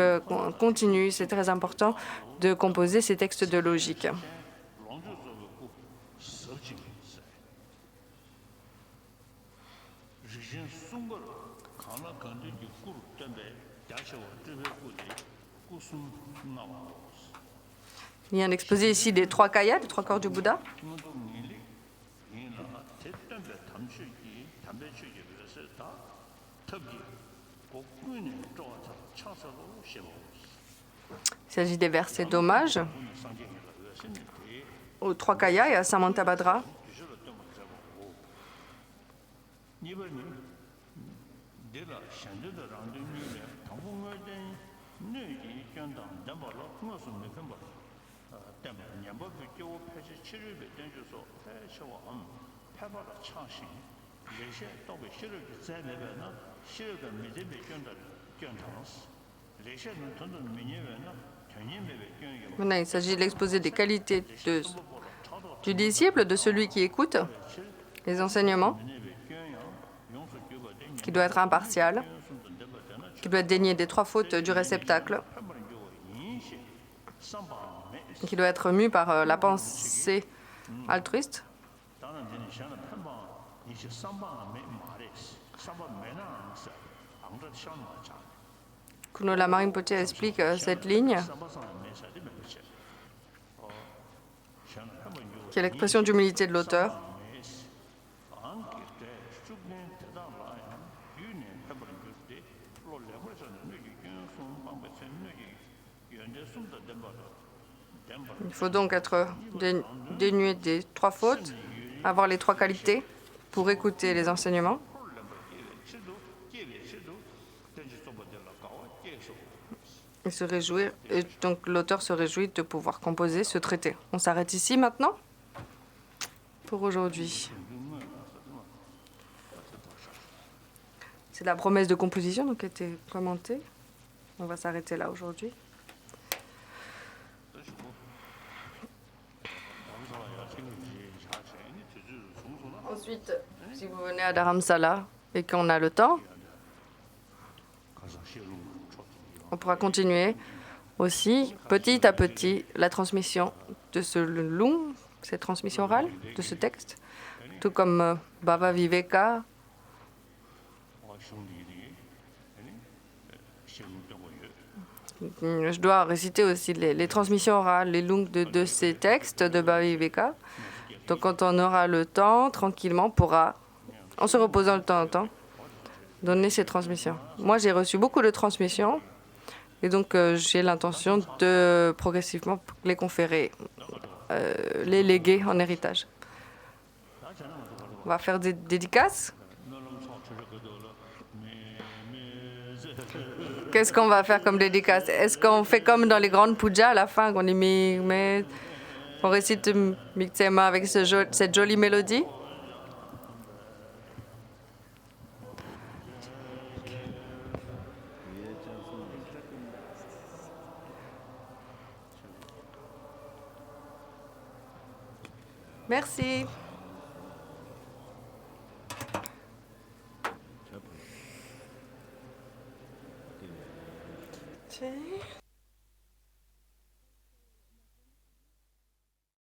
continue, c'est très important de composer ces textes de logique. » Il y a un exposé ici des 3 kayas, des 3 corps du Bouddha. Il s'agit des versets d'hommage aux 3 kayas et à Samantabhadra. Maintenant, il s'agit de l'exposé des qualités du disciple, de celui qui écoute les enseignements, qui doit être impartial, qui doit être dénié des 3 fautes du réceptacle, qui doit être mu par la pensée altruiste. Kuno Lama Rinpoche explique cette ligne, qui est l'expression d'humilité de l'auteur. Il faut donc être dénué des 3 fautes, avoir les 3 qualités pour écouter les enseignements. Et se réjouir. Et donc l'auteur se réjouit de pouvoir composer ce traité. On s'arrête ici maintenant pour aujourd'hui. C'est la promesse de composition donc, qui a été commentée. On va s'arrêter là aujourd'hui. Ensuite, si vous venez à Dharamsala et qu'on a le temps, on pourra continuer aussi petit à petit la transmission de ce long, cette transmission orale de ce texte. tout comme Bhava Viveka. Je dois réciter aussi les transmissions orales, les lungs de ces textes de Bhava Viveka. Donc quand on aura le temps, tranquillement, on pourra, en se reposant de temps en temps, donner ces transmissions. Moi, j'ai reçu beaucoup de transmissions et donc j'ai l'intention de progressivement les conférer, les léguer en héritage. On va faire des dédicaces. Qu'est-ce qu'on va faire comme dédicace? Est-ce qu'on fait comme dans les grandes pujas à la fin, qu'on on récite Miksema avec cette jolie mélodie? Merci. Okay.